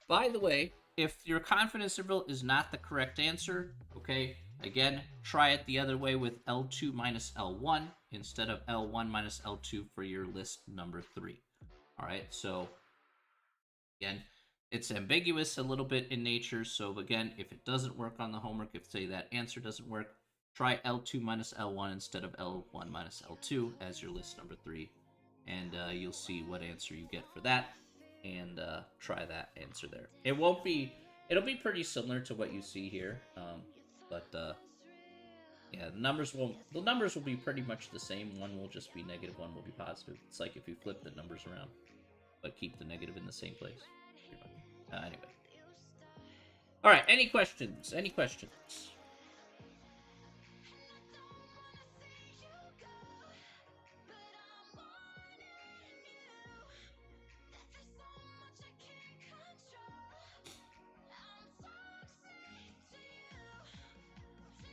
by the way, if your confidence interval is not the correct answer, okay, again, try it the other way with L2 minus L1 instead of L1 minus L2 for your list number 3. All right, so again, it's ambiguous a little bit in nature, so again, if it doesn't work on the homework, if say that answer doesn't work, try L2 minus L1 instead of L1 minus L2 as your list number 3, and you'll see what answer you get for that, and try that answer there. It'll be pretty similar to what you see here, but yeah, the numbers will be pretty much the same. One will just be negative, one will be positive. It's like if you flip the numbers around, but keep the negative in the same place. Anyway. All right, any questions? Any questions?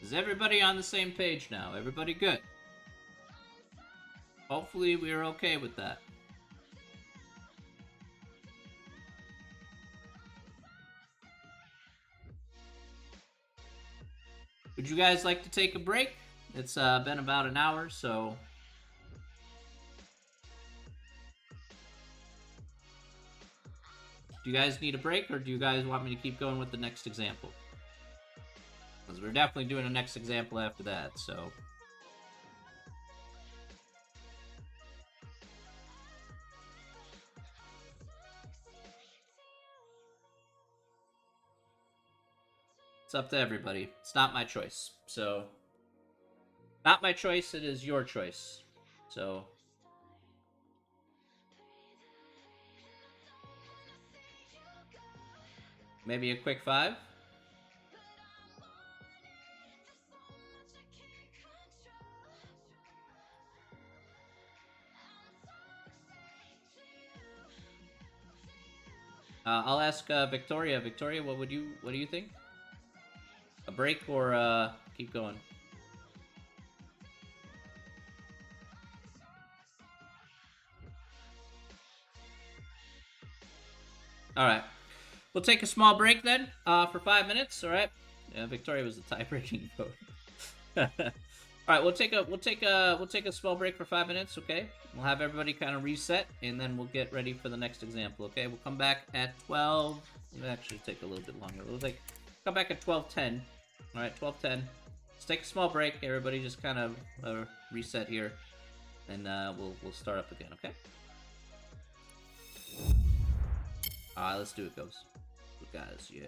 Is everybody on the same page now? Everybody good? Hopefully we're okay with that. Would you guys like to take a break? It's been about an hour, so... Do you guys need a break, or do you guys want me to keep going with the next example? we're definitely doing a next example after that, so. It's up to everybody. It's not my choice. So, not my choice, it is your choice. So, maybe a quick 5? I'll ask Victoria. Victoria, what do you think? A break or keep going? All right. We'll take a small break then for 5 minutes. All right. Yeah, Victoria was the tie-breaking vote. All right, we'll take a small break for 5 minutes. Okay, we'll have everybody kind of reset, and then we'll get ready for the next example. Okay, we'll come back at 12. We'll actually take a little bit longer. We'll come back at 12:10. All right, 12:10. Let's take a small break. Everybody just kind of reset here, and we'll start up again. Okay. All right, let's do it, guys. Guys, yeah.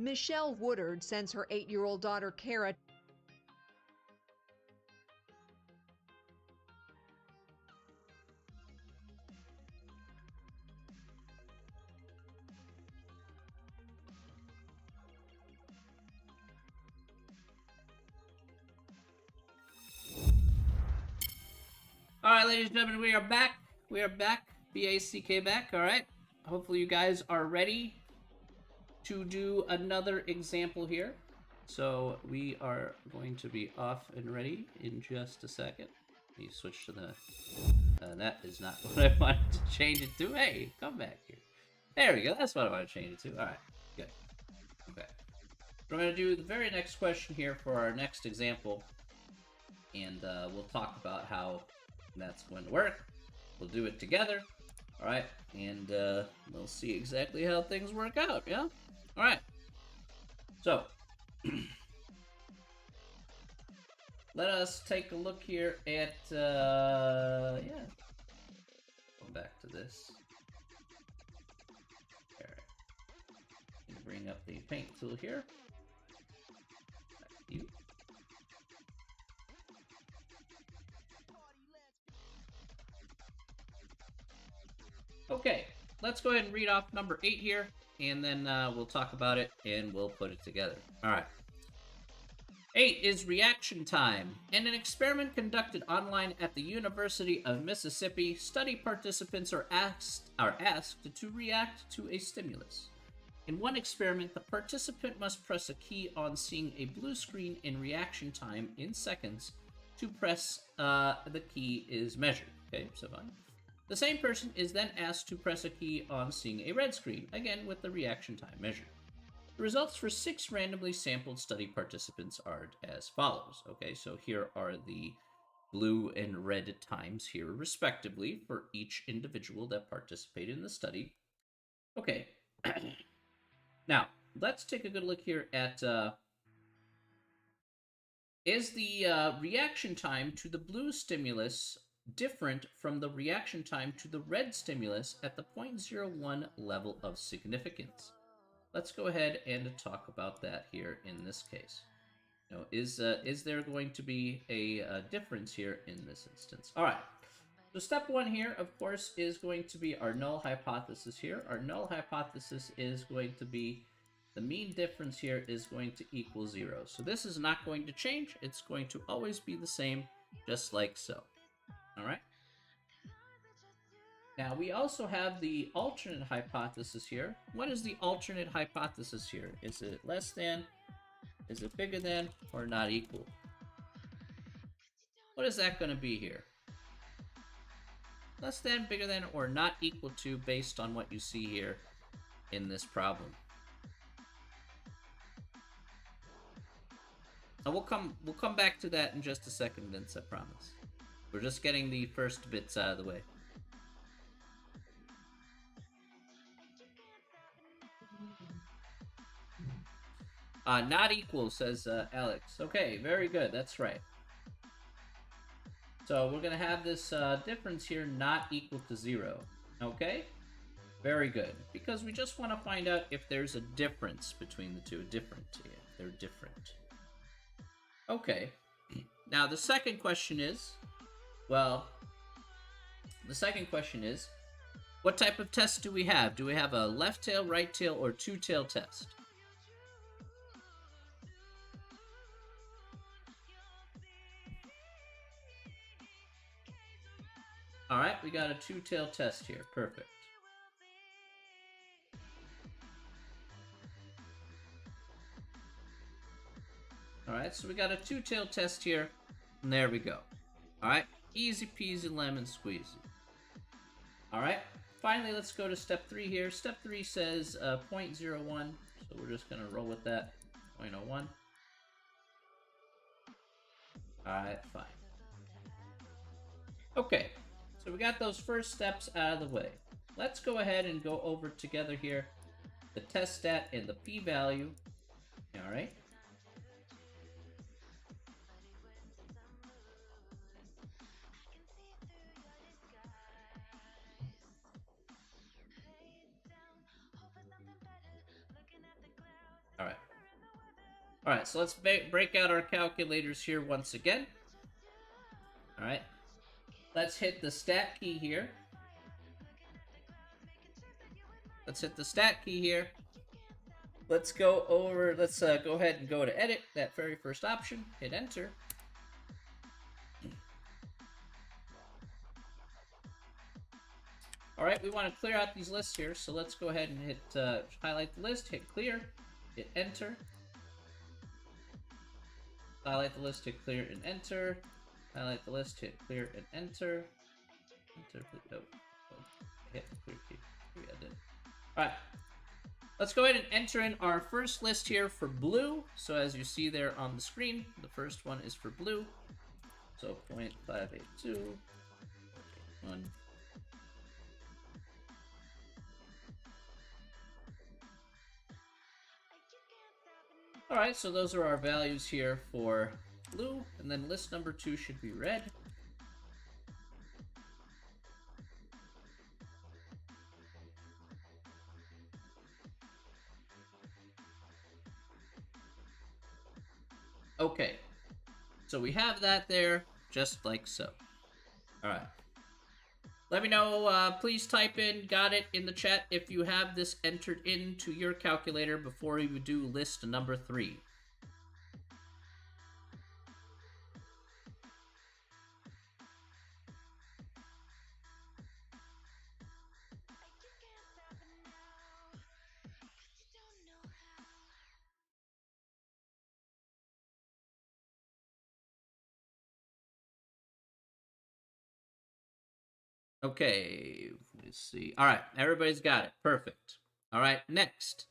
Michelle Woodard sends her 8-year-old daughter Kara All right, ladies and gentlemen, we are back. We are back. B-A-C-K back. All right. Hopefully you guys are ready to do another example here. So we are going to be off and ready in just a second. Let me switch to the... that is not what I wanted to change it to. Hey, come back here. There we go. That's what I want to change it to. All right. Good. Okay. We're going to do the very next question here for our next example. And we'll talk about how that's going to work. We'll do it together. All right. And we'll see exactly how things work out. Yeah? All right. So... let us take a look here at, yeah. Go back to this. Alright. Bring up the paint tool here. You. Okay, let's go ahead and read off number 8 here, and then we'll talk about it, and we'll put it together. Alright. 8 is reaction time. In an experiment conducted online at the University of Mississippi, study participants are asked to react to a stimulus. In one experiment, the participant must press a key on seeing a blue screen in reaction time in seconds. To press the key is measured. Okay, so fine. The same person is then asked to press a key on seeing a red screen, again with the reaction time measured. The results for 6 randomly sampled study participants are as follows. Okay, so here are the blue and red times here, respectively, for each individual that participated in the study. Okay, now let's take a good look here at is the reaction time to the blue stimulus different from the reaction time to the red stimulus at the 0.01 level of significance? Let's go ahead and talk about that here in this case. You know, is there going to be a difference here in this instance? All right. So step 1 here, of course, is going to be our null hypothesis here. Our null hypothesis is going to be the mean difference here is going to equal 0. So this is not going to change. It's going to always be the same, just like so. All right. Now, we also have the alternate hypothesis here. What is the alternate hypothesis here? Is it less than, is it bigger than, or not equal? What is that going to be here? Less than, bigger than, or not equal to based on what you see here in this problem. And we'll come back to that in just a second, Vince, I promise. We're just getting the first bits out of the way. Not equal, says Alex. Okay, very good. That's right. So we're going to have this difference here not equal to 0. Okay? Very good. Because we just want to find out if there's a difference between the two. Different. Yeah, they're different. Okay. Now, the second question is, well, what type of test do we have? Do we have a left tail, right tail, or two-tail test? All right, we got a two-tail test here. Perfect. All right, so we got a two-tail test here, and there we go. All right, easy peasy lemon squeezy. All right, finally, let's go to step 3 here. Step 3 says 0.01, so we're just going to roll with that, 0.01. All right, fine. Okay, so we got those first steps out of the way. Let's go ahead and go over together here the test stat and the p-value. All right. All right. Alright, so let's break out our calculators here once again. Alright. Let's hit the stat key here. Let's hit the stat key here. Let's go over, let's go ahead and go to edit, that very first option, hit enter. Alright, we want to clear out these lists here, so let's go ahead and hit, highlight the list, hit clear, hit enter. Highlight the list, hit clear and enter. Highlight the list, hit clear and enter. Enter, oh, hit clear key. Yeah, I did. Alright. Let's go ahead and enter in our first list here for blue. So as you see there on the screen, the first one is for blue. So 0.582. 1. Alright, so those are our values here for blue, and then list number 2 should be red. Okay, so we have that there, just like so. Alright. Let me know, please type in "got it" in the chat if you have this entered into your calculator before you do list number 3. Okay, let's see. All right, everybody's got it. Perfect. All right, next.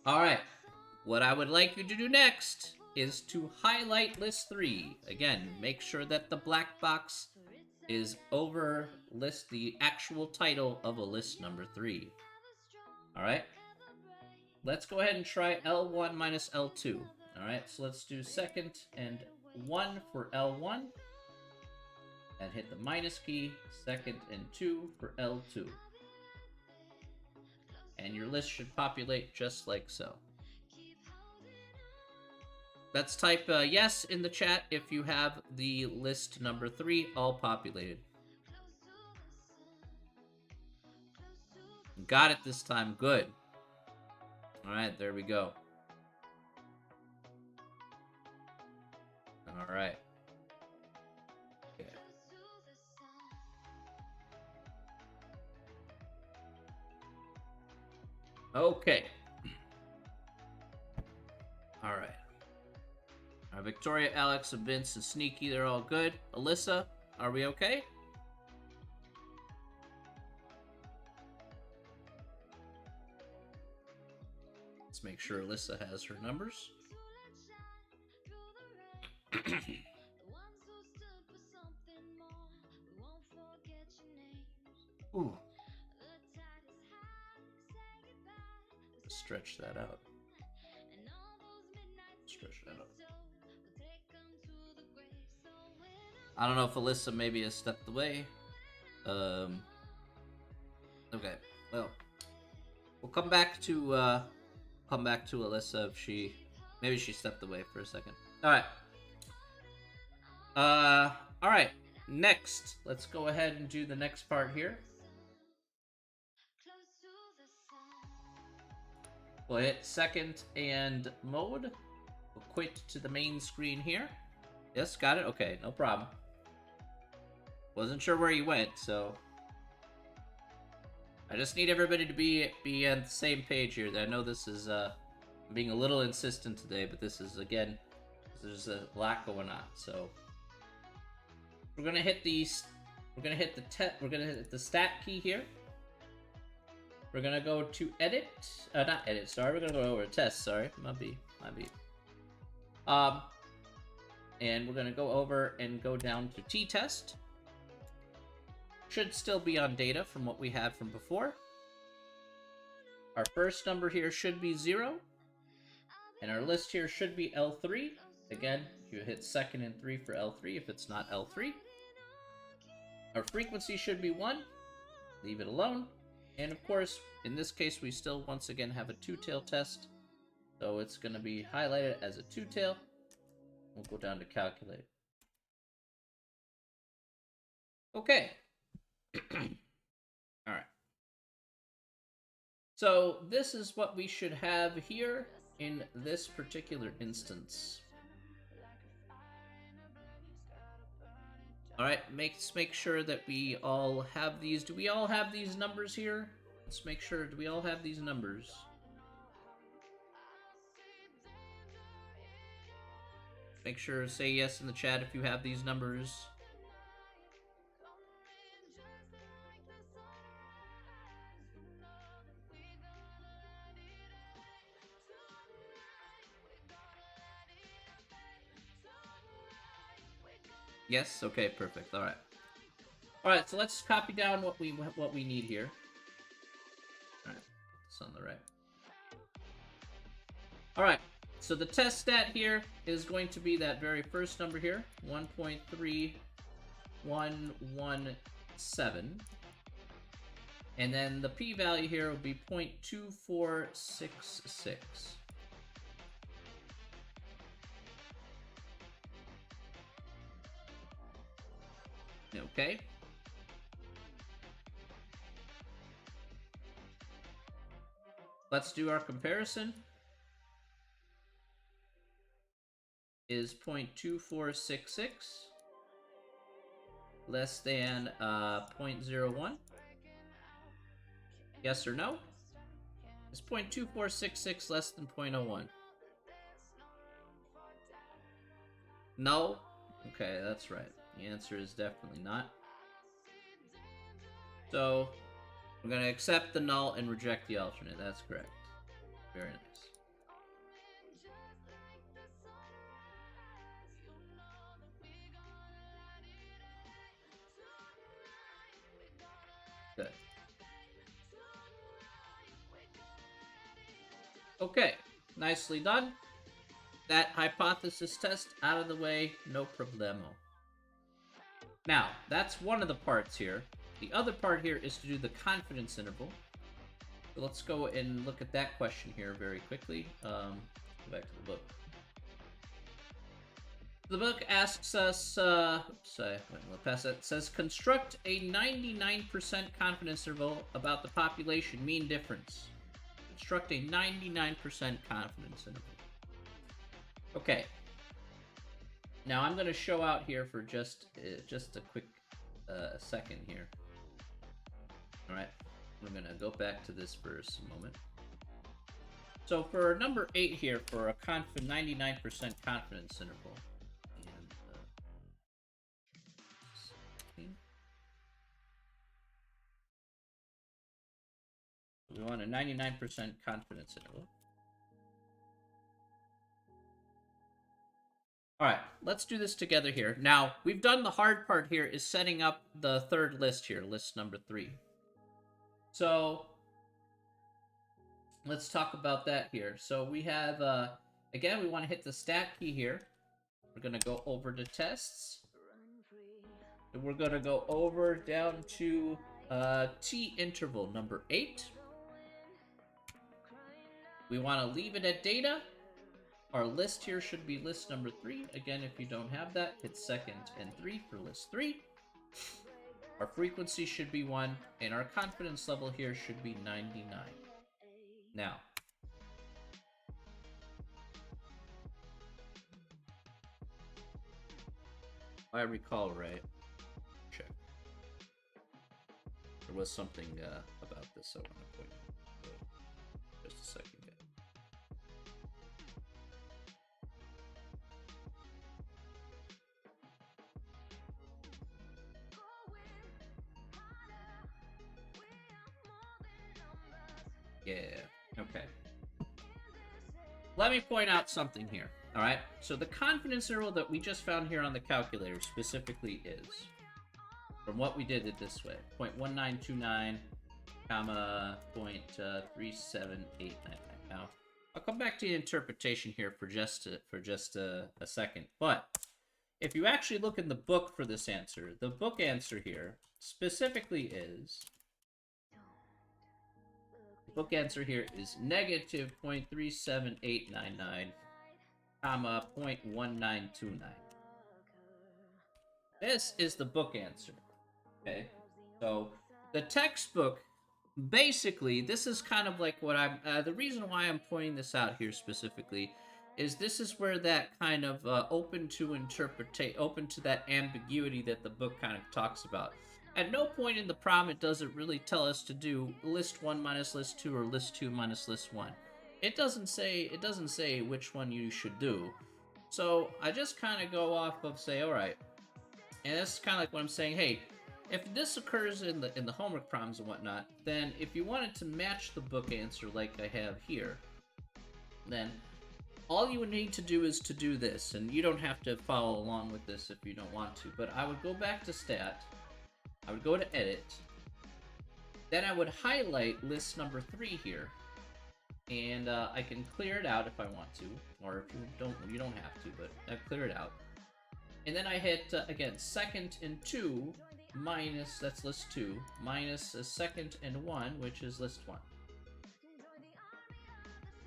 All right, what I would like you to do next is to highlight list 3. Again, make sure that the black box is over the actual title of a list number 3. All right. Let's go ahead and try L1 minus L2. All right, so let's do second and 1 for L1. And hit the minus key, second and 2 for L2. And your list should populate just like so. Let's type yes in the chat if you have the list number 3 all populated. Got it this time, good. Alright, there we go. Alright. Okay. Alright. Victoria, Alex, and Vince, and Sneaky, they're all good. Alyssa, are we okay? Let's make sure Alyssa has her numbers. Ooh. Stretch that out. Stretch that out. I don't know if Alyssa maybe has stepped away. Okay. Well, we'll come back to Alyssa if maybe she stepped away for a second. All right. All right. Next, let's go ahead and do the next part here. We'll hit second and mode. We'll quit to the main screen here. Yes, got it? Okay, no problem. Wasn't sure where you went, so... I just need everybody to be on the same page here. I know this is, being a little insistent today, but this is, again, there's a lot going on, so... We're gonna hit the stat key here. We're gonna go to edit, not edit, sorry, we're gonna go over to test, sorry, might be. And we're gonna go over and go down to t-test. Should still be on data from what we had from before. Our first number here should be 0. And our list here should be L3. Again, you hit second and 3 for L3 if it's not L3. Our frequency should be 1. Leave it alone. And of course, in this case, we still once again have a two-tail test. So it's going to be highlighted as a two-tail. We'll go down to calculate. Okay. All right. So this is what we should have here in this particular instance. All right, let's make sure that we all have these. Do we all have these numbers here? Let's make sure. Do we all have these numbers? Make sure to say yes in the chat if you have these numbers. Yes? Okay, perfect. Alright. Alright, so let's copy down what we need here. Alright, it's on the right. Alright, so the test stat here is going to be that very first number here, 1.3117. And then the p-value here will be 0.2466. Okay. Let's do our comparison. Is 0.2466 less than 0.01? Yes or no? Is 0.2466 less than 0.01? No? Okay, that's right. The answer is definitely not. So, we're going to accept the null and reject the alternate. That's correct. Very nice. Good. Okay, nicely done. That hypothesis test out of the way, no problemo. Now, that's one of the parts here. The other part here is to do the confidence interval. So let's go and look at that question here very quickly. Go back to the book. The book asks us, oops, I went a little past that. It says, construct a 99% confidence interval about the population mean difference. Construct a 99% confidence interval. Okay. Now I'm going to show out here for just a quick second here. All right. We're going to go back to this for a moment. So for number 8 here, for a 99% confidence interval, we want a 99% confidence interval. All right, let's do this together here. Now, we've done the hard part here is setting up the third list here, list number 3. So, let's talk about that here. So we have, again, we want to hit the stat key here. We're going to go over to tests. And we're going to go over down to T interval number 8. We want to leave it at data. Our list here should be list number 3. Again, if you don't have that, hit 2nd and 3 for list 3. Our frequency should be 1, and our confidence level here should be 99. Now, if I recall right, check. There was something about this I want to point out. Just a second. Yeah, okay. Let me point out something here, all right? So the confidence interval that we just found here on the calculator specifically is, from what we did it this way, 0.1929, comma, 0.37899. Now, I'll come back to the interpretation here for just a second, but if you actually look in the book for this answer, the book answer here specifically is book answer here is negative 0.37899, comma 0.1929. This is the book answer. Okay, so the textbook, basically, this is kind of like what I'm. The reason why I'm pointing this out here specifically is this is where that kind of open to open to that ambiguity that the book kind of talks about. At no point in the problem it doesn't really tell us to do list 1 minus list 2 or list 2 minus list 1. It doesn't say which one you should do. So I just kind of go off of say, all right, and that's kind of like what I'm saying. Hey, if this occurs in the homework problems and whatnot, then if you wanted to match the book answer like I have here, then all you would need to do is to do this, and you don't have to follow along with this if you don't want to. But I would go back to stat. I would go to edit. Then I would highlight list number 3 here, and I can clear it out if I want to, or if you don't have to, but I clear it out. And then I hit again second and 2 minus, that's list 2, minus a second and 1, which is list 1.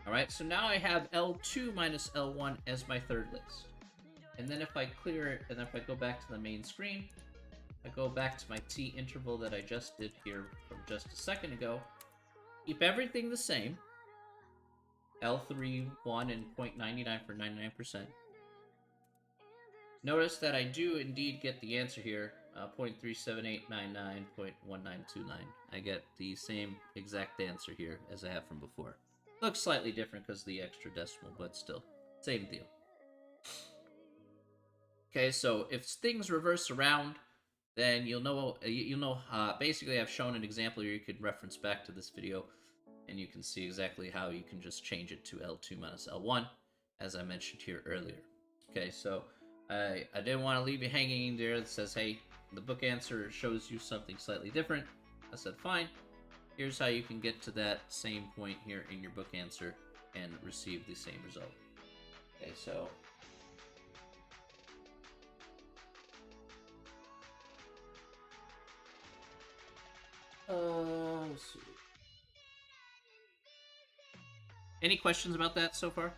Alright, so now I have L2 minus L1 as my third list. And then if I clear it, and if I go back to the main screen, I go back to my T interval that I just did here from just a second ago, keep everything the same, L3, 1, and 0.99 for 99%. Notice that I do indeed get the answer here, 0.37899.1929. I get the same exact answer here as I have from before. Looks slightly different because of the extra decimal, but still, same deal. Okay, so if things reverse around, then you'll know. Basically, I've shown an example here. You could reference back to this video, and you can see exactly how you can just change it to L2 minus L1, as I mentioned here earlier. Okay, so I didn't want to leave you hanging in there that says, hey, the book answer shows you something slightly different. I said, fine. Here's how you can get to that same point here in your book answer and receive the same result. Okay, so let's see. Any questions about that so far?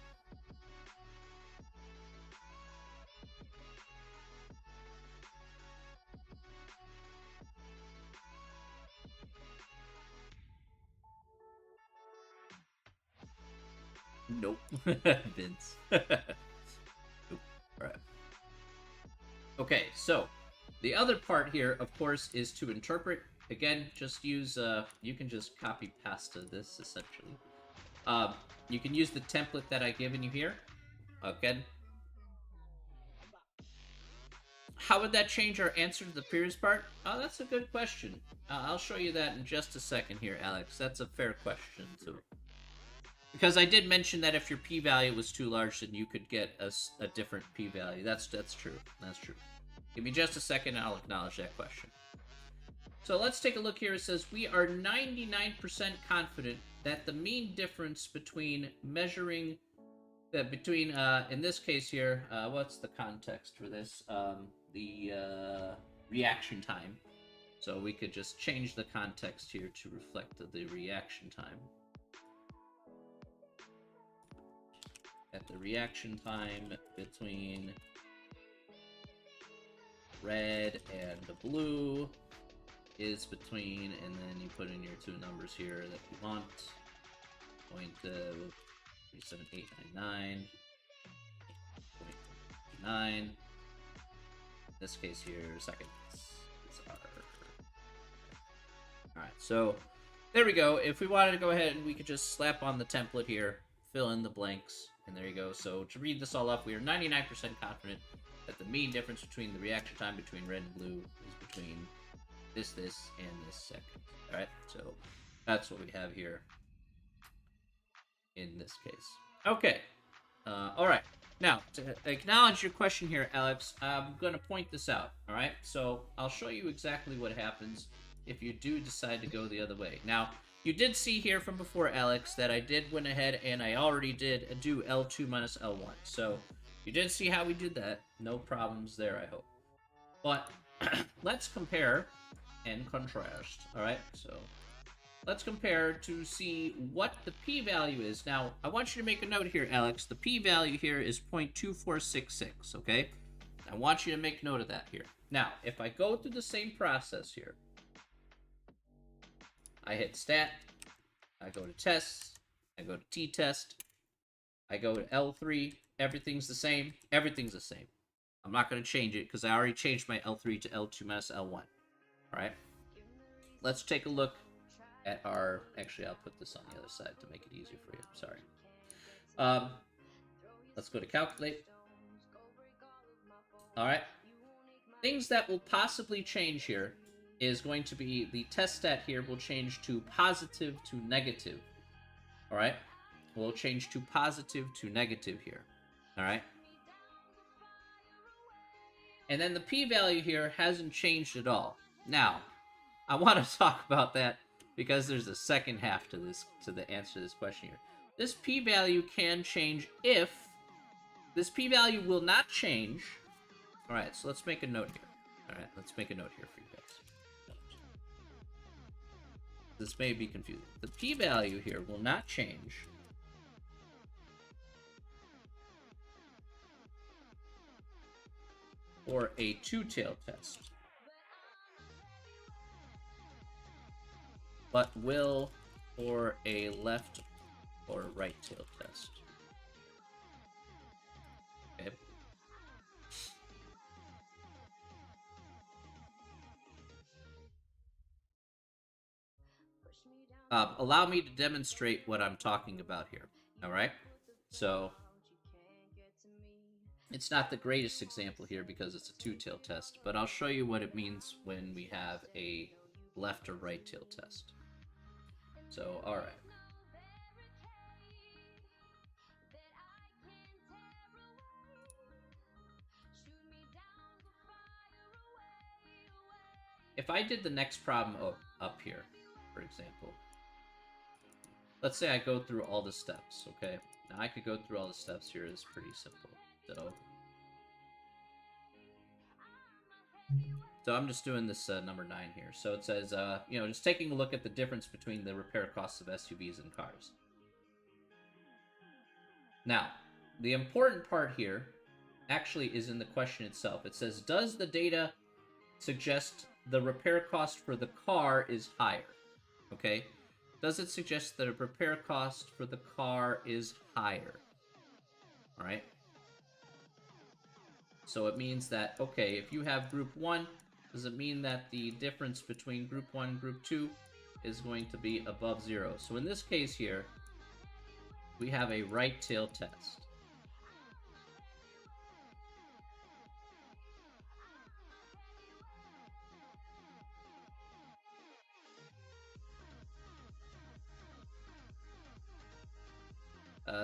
Nope. Vince. Nope. Alright. Okay, so the other part here, of course, is to interpret. Again, just use, you can just copy pasta this, essentially. You can use the template that I've given you here. Again. How would that change our answer to the previous part? Oh, that's a good question. I'll show you that in just a second here, Alex. That's a fair question, too. Because I did mention that if your p-value was too large, then you could get a different p-value. That's true. That's true. Give me just a second, and I'll acknowledge that question. So let's take a look here. It says, we are 99% confident that the mean difference between measuring... in this case here, what's the context for this? The reaction time. So we could just change the context here to reflect the reaction time. At the reaction time between red and the blue is between, and then you put in your two numbers here that you want. 37899. 0.9. In this case here, seconds. Alright, so there we go. If we wanted to go ahead, we could just slap on the template here, fill in the blanks, and there you go. So to read this all up, we are 99% confident that the mean difference between the reaction time between red and blue is between this, and this second. Alright, so that's what we have here in this case. Okay. Alright. Now, to acknowledge your question here, Alex, I'm going to point this out. Alright? So I'll show you exactly what happens if you do decide to go the other way. Now, you did see here from before, Alex, that I did went ahead and I already did do L2 minus L1. So you did see how we did that. No problems there, I hope. But let's compare and contrast. Alright? So let's compare to see what the p-value is. Now, I want you to make a note here, Alex. The p-value here is 0.2466, okay? I want you to make note of that here. Now, if I go through the same process here, I hit stat, I go to tests, I go to t-test, I go to L3, everything's the same, everything's the same. I'm not going to change it because I already changed my L3 to L2 minus L1. All right? Let's take a look at our... Actually, I'll put this on the other side to make it easier for you. Sorry. Let's go to calculate. All right. Things that will possibly change here is going to be the test stat here will change to positive to negative. All right? We'll change to positive to negative here. All right? And then the p-value here hasn't changed at all. Now, I want to talk about that because there's a second half to this, to the answer to this question here. This p-value can change if this p-value will not change. All right, so let's make a note here. All right, let's make a note here for you guys. This may be confusing. The p-value here will not change for a two-tailed test, but will for a left or right-tailed test. Okay. Allow me to demonstrate what I'm talking about here. All right. So it's not the greatest example here because it's a two-tailed test, but I'll show you what it means when we have a left or right-tailed test. So, all right. If I did the next problem up here, for example, let's say I go through all the steps, okay? Now I could go through all the steps here. It's pretty simple. So I'm just doing this number 9 here. So it says, just taking a look at the difference between the repair costs of SUVs and cars. Now, the important part here actually is in the question itself. It says, does the data suggest the repair cost for the car is higher? Okay? Does it suggest that a repair cost for the car is higher? All right? So it means that, okay, if you have group 1, does it mean that the difference between group 1 and group 2 is going to be above 0? So in this case here, we have a right tail test.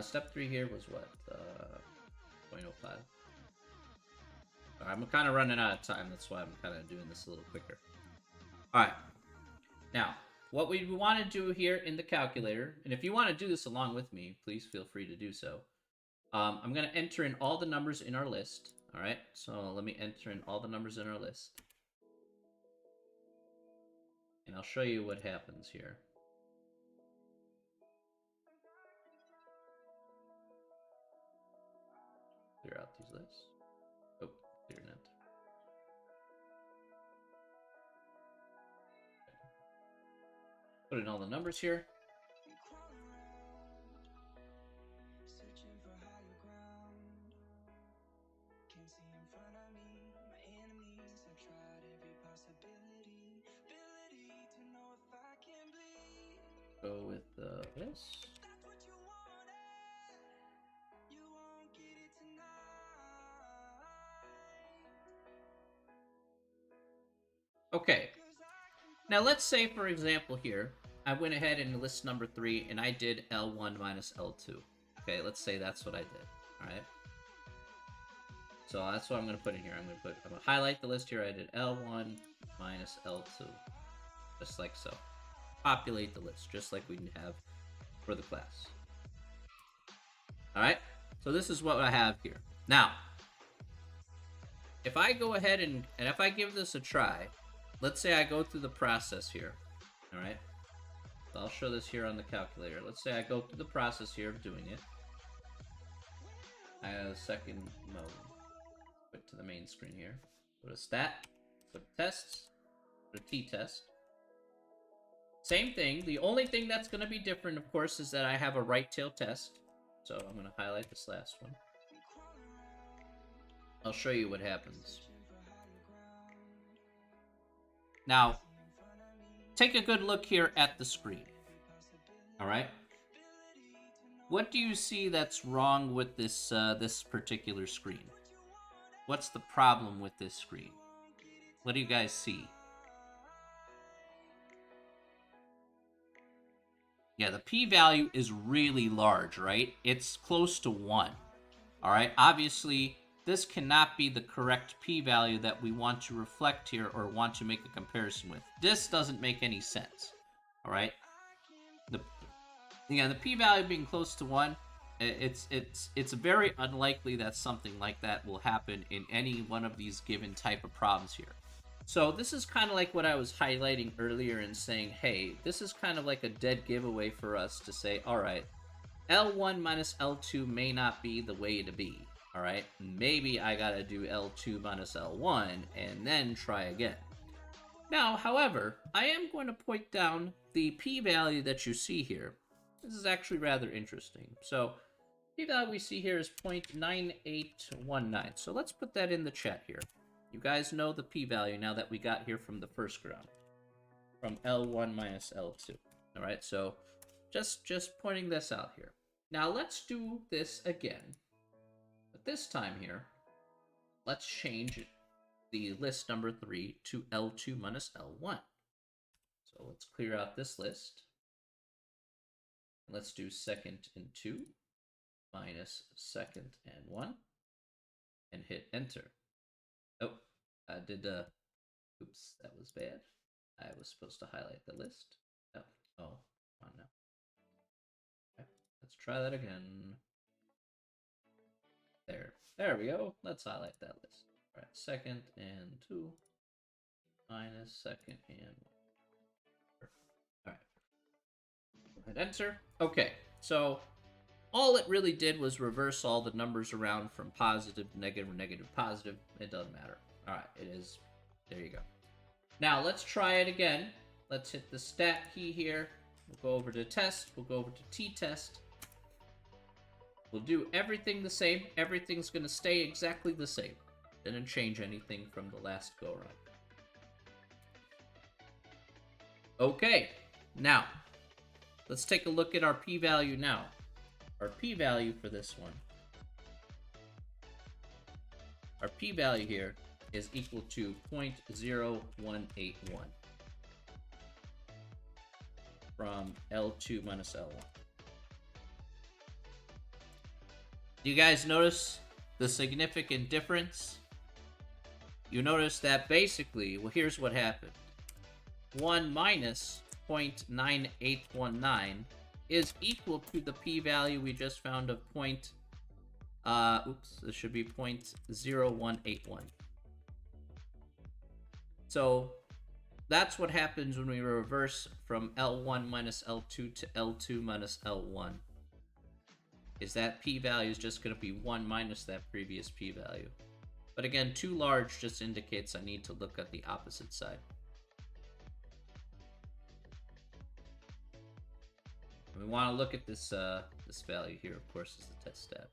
Step 3 here was what? 0.05. I'm kind of running out of time. That's why I'm kind of doing this a little quicker. All right. Now, what we want to do here in the calculator, and if you want to do this along with me, please feel free to do so. I'm going to enter in all the numbers in our list. All right. So let me enter in all the numbers in our list. And I'll show you what happens here. Clear out these lists. Oh, clear net. Put in all the numbers here. Go with this. Okay, now let's say, for example, here, I went ahead and list number 3, and I did L1 minus L2. Okay, let's say that's what I did, all right? So that's what I'm going to put in here. I'm going to highlight the list here. I did L1 minus L2, just like so. Populate the list, just like we have for the class. All right, so this is what I have here. Now, if I go ahead and if I give this a try, let's say I go through the process here, all right? I'll show this here on the calculator. Let's say I go through the process here of doing it. I have a second mode. Put to the main screen here. Go to stat, go to tests, go to t-test. Same thing. The only thing that's going to be different, of course, is that I have a right tail test. So I'm going to highlight this last one. I'll show you what happens. Now, take a good look here at the screen. All right? What do you see that's wrong with this this particular screen? What's the problem with this screen? What do you guys see? Yeah, the p-value is really large, right? It's close to 1. All right? Obviously, this cannot be the correct p-value that we want to reflect here or want to make a comparison with. This doesn't make any sense. All right? The p-value being close to 1, it's very unlikely that something like that will happen in any one of these given type of problems here. So this is kind of like what I was highlighting earlier and saying, hey, this is kind of like a dead giveaway for us to say, all right, L1 minus L2 may not be the way to be, all right? Maybe I gotta do L2 minus L1 and then try again. Now, however, I am going to point down the p-value that you see here. This is actually rather interesting. So, p-value we see here is 0.9819. So let's put that in the chat here. You guys know the p-value now that we got here from the first round, from L1 minus L2. All right, so just pointing this out here. Now let's do this again, but this time here, let's change the list number 3 to L2 minus L1. So let's clear out this list. Let's do second and 2 minus second and 1, and hit enter. Oh, I did, oops, that was bad. I was supposed to highlight the list. Oh, come on now. Okay, let's try that again. There we go. Let's highlight that list. All right, second and 2, minus second and 1. All right, hit enter. Okay, so all it really did was reverse all the numbers around from positive to negative, negative, positive. It doesn't matter. All right, it is. There you go. Now, let's try it again. Let's hit the stat key here. We'll go over to test. We'll go over to t-test. We'll do everything the same. Everything's going to stay exactly the same. Didn't change anything from the last go-around. Okay, now, let's take a look at our p-value now. Our p-value for this one. Our p-value here is equal to 0.0181 from L2 minus L1. Do you guys notice the significant difference? You notice that basically, well, here's what happened. 1 minus 0.9819 is equal to the p-value we just found of this should be 0.0181. So that's what happens when we reverse from L1 minus L2 to L2 minus L1. Is that p-value is just going to be 1 minus that previous p-value. But again, too large just indicates I need to look at the opposite side. And we want to look at this this value here, of course, is the test stat.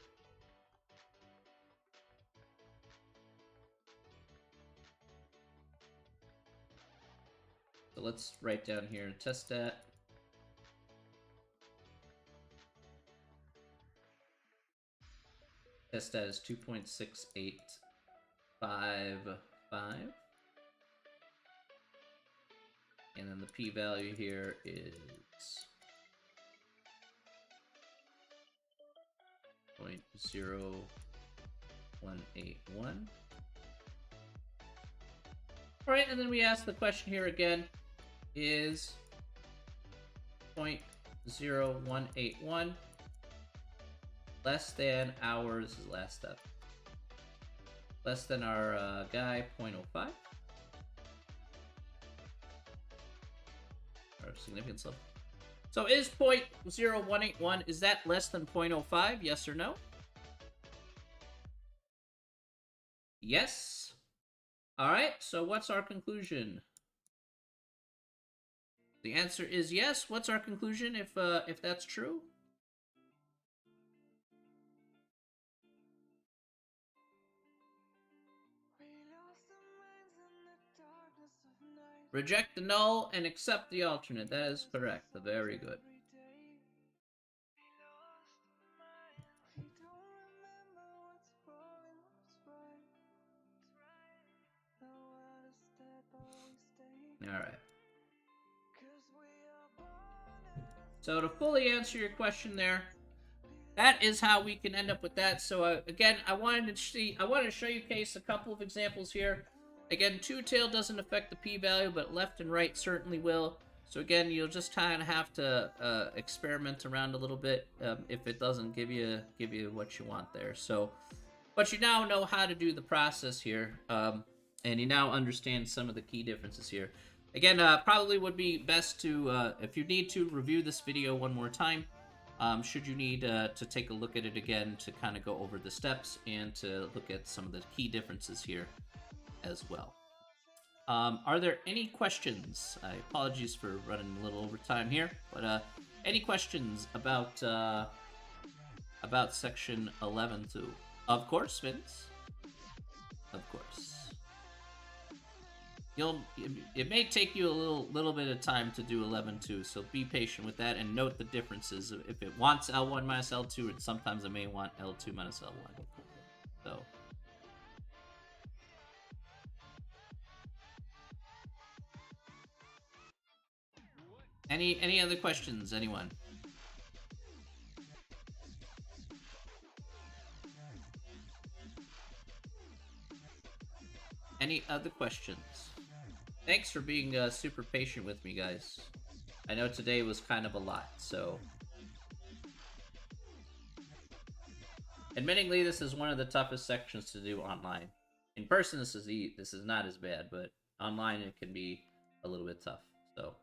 So let's write down here test stat. Test stat is 2.6855. And then the p-value here is 0.0181. All right, and then we ask the question here again, is 0.0181 less than ours, last step, less than our guy, 0.05? Our significance level. So is 0.0181, is that less than 0.05? Yes or no? Yes. Alright, so what's our conclusion? The answer is yes. What's our conclusion if that's true? Reject the null and accept the alternate. That is correct. Very good. Alright. So to fully answer your question there, that is how we can end up with that. So again, I wanted to showcase a couple of examples here. Again, two-tail doesn't affect the p-value, but left and right certainly will. So again, you'll just kind of have to experiment around a little bit if it doesn't give you what you want there. So, but you now know how to do the process here, and you now understand some of the key differences here. Again, probably would be best to, if you need to, review this video one more time. Should you need to take a look at it again to kind of go over the steps and to look at some of the key differences here as well. Are there any questions? Apologies for running a little over time here, but any questions about section 11.2? Of course, Vince. Of course. It may take you a little bit of time to do 11.2, so be patient with that and note the differences. If it wants L1 minus L2, and sometimes it may want L2 minus L1. So. Any other questions, anyone? Any other questions? Thanks for being super patient with me, guys. I know today was kind of a lot, so. Admittingly, this is one of the toughest sections to do online. In person, this is not as bad, but online it can be a little bit tough, so.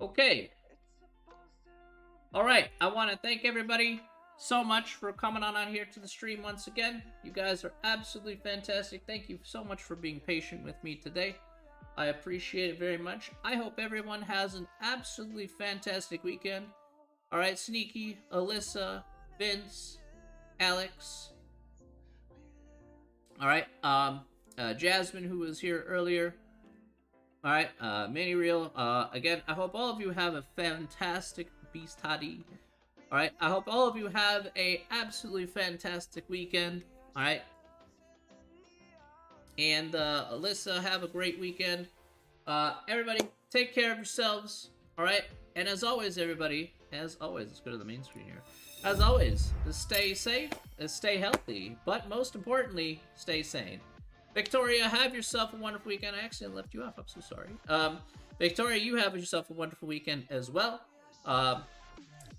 Okay. Alright, I want to thank everybody so much for coming on out here to the stream once again. You guys are absolutely fantastic. Thank you so much for being patient with me today. I appreciate it very much. I hope everyone has an absolutely fantastic weekend. Alright, Sneaky, Alyssa, Vince, Alex. Alright, Jasmine, who was here earlier. Alright, Mini Real. Again, I hope all of you have a fantastic Beast Hottie. Alright, I hope all of you have a absolutely fantastic weekend. Alright. And Alyssa, have a great weekend. Everybody, take care of yourselves. Alright. And as always, everybody, as always, let's go to the main screen here. As always, stay safe, stay healthy, but most importantly, stay sane. Victoria, have yourself a wonderful weekend. I accidentally left you off. I'm so sorry. Victoria, you have yourself a wonderful weekend as well.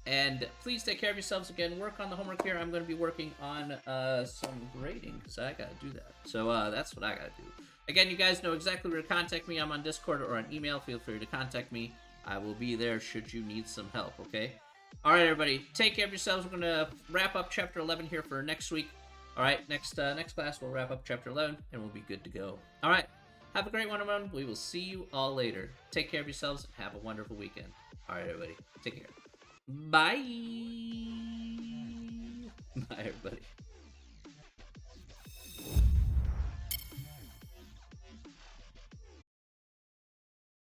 And please take care of yourselves again. Work on the homework here. I'm going to be working on some grading because I got to do that. So that's what I got to do. Again, you guys know exactly where to contact me. I'm on Discord or on email. Feel free to contact me. I will be there should you need some help, okay? All right, everybody. Take care of yourselves. We're going to wrap up Chapter 11 here for next week. All right, next class, we'll wrap up Chapter 11, and we'll be good to go. All right, have a great one, everyone. We will see you all later. Take care of yourselves, and have a wonderful weekend. All right, everybody. Take care. Bye. Bye, everybody.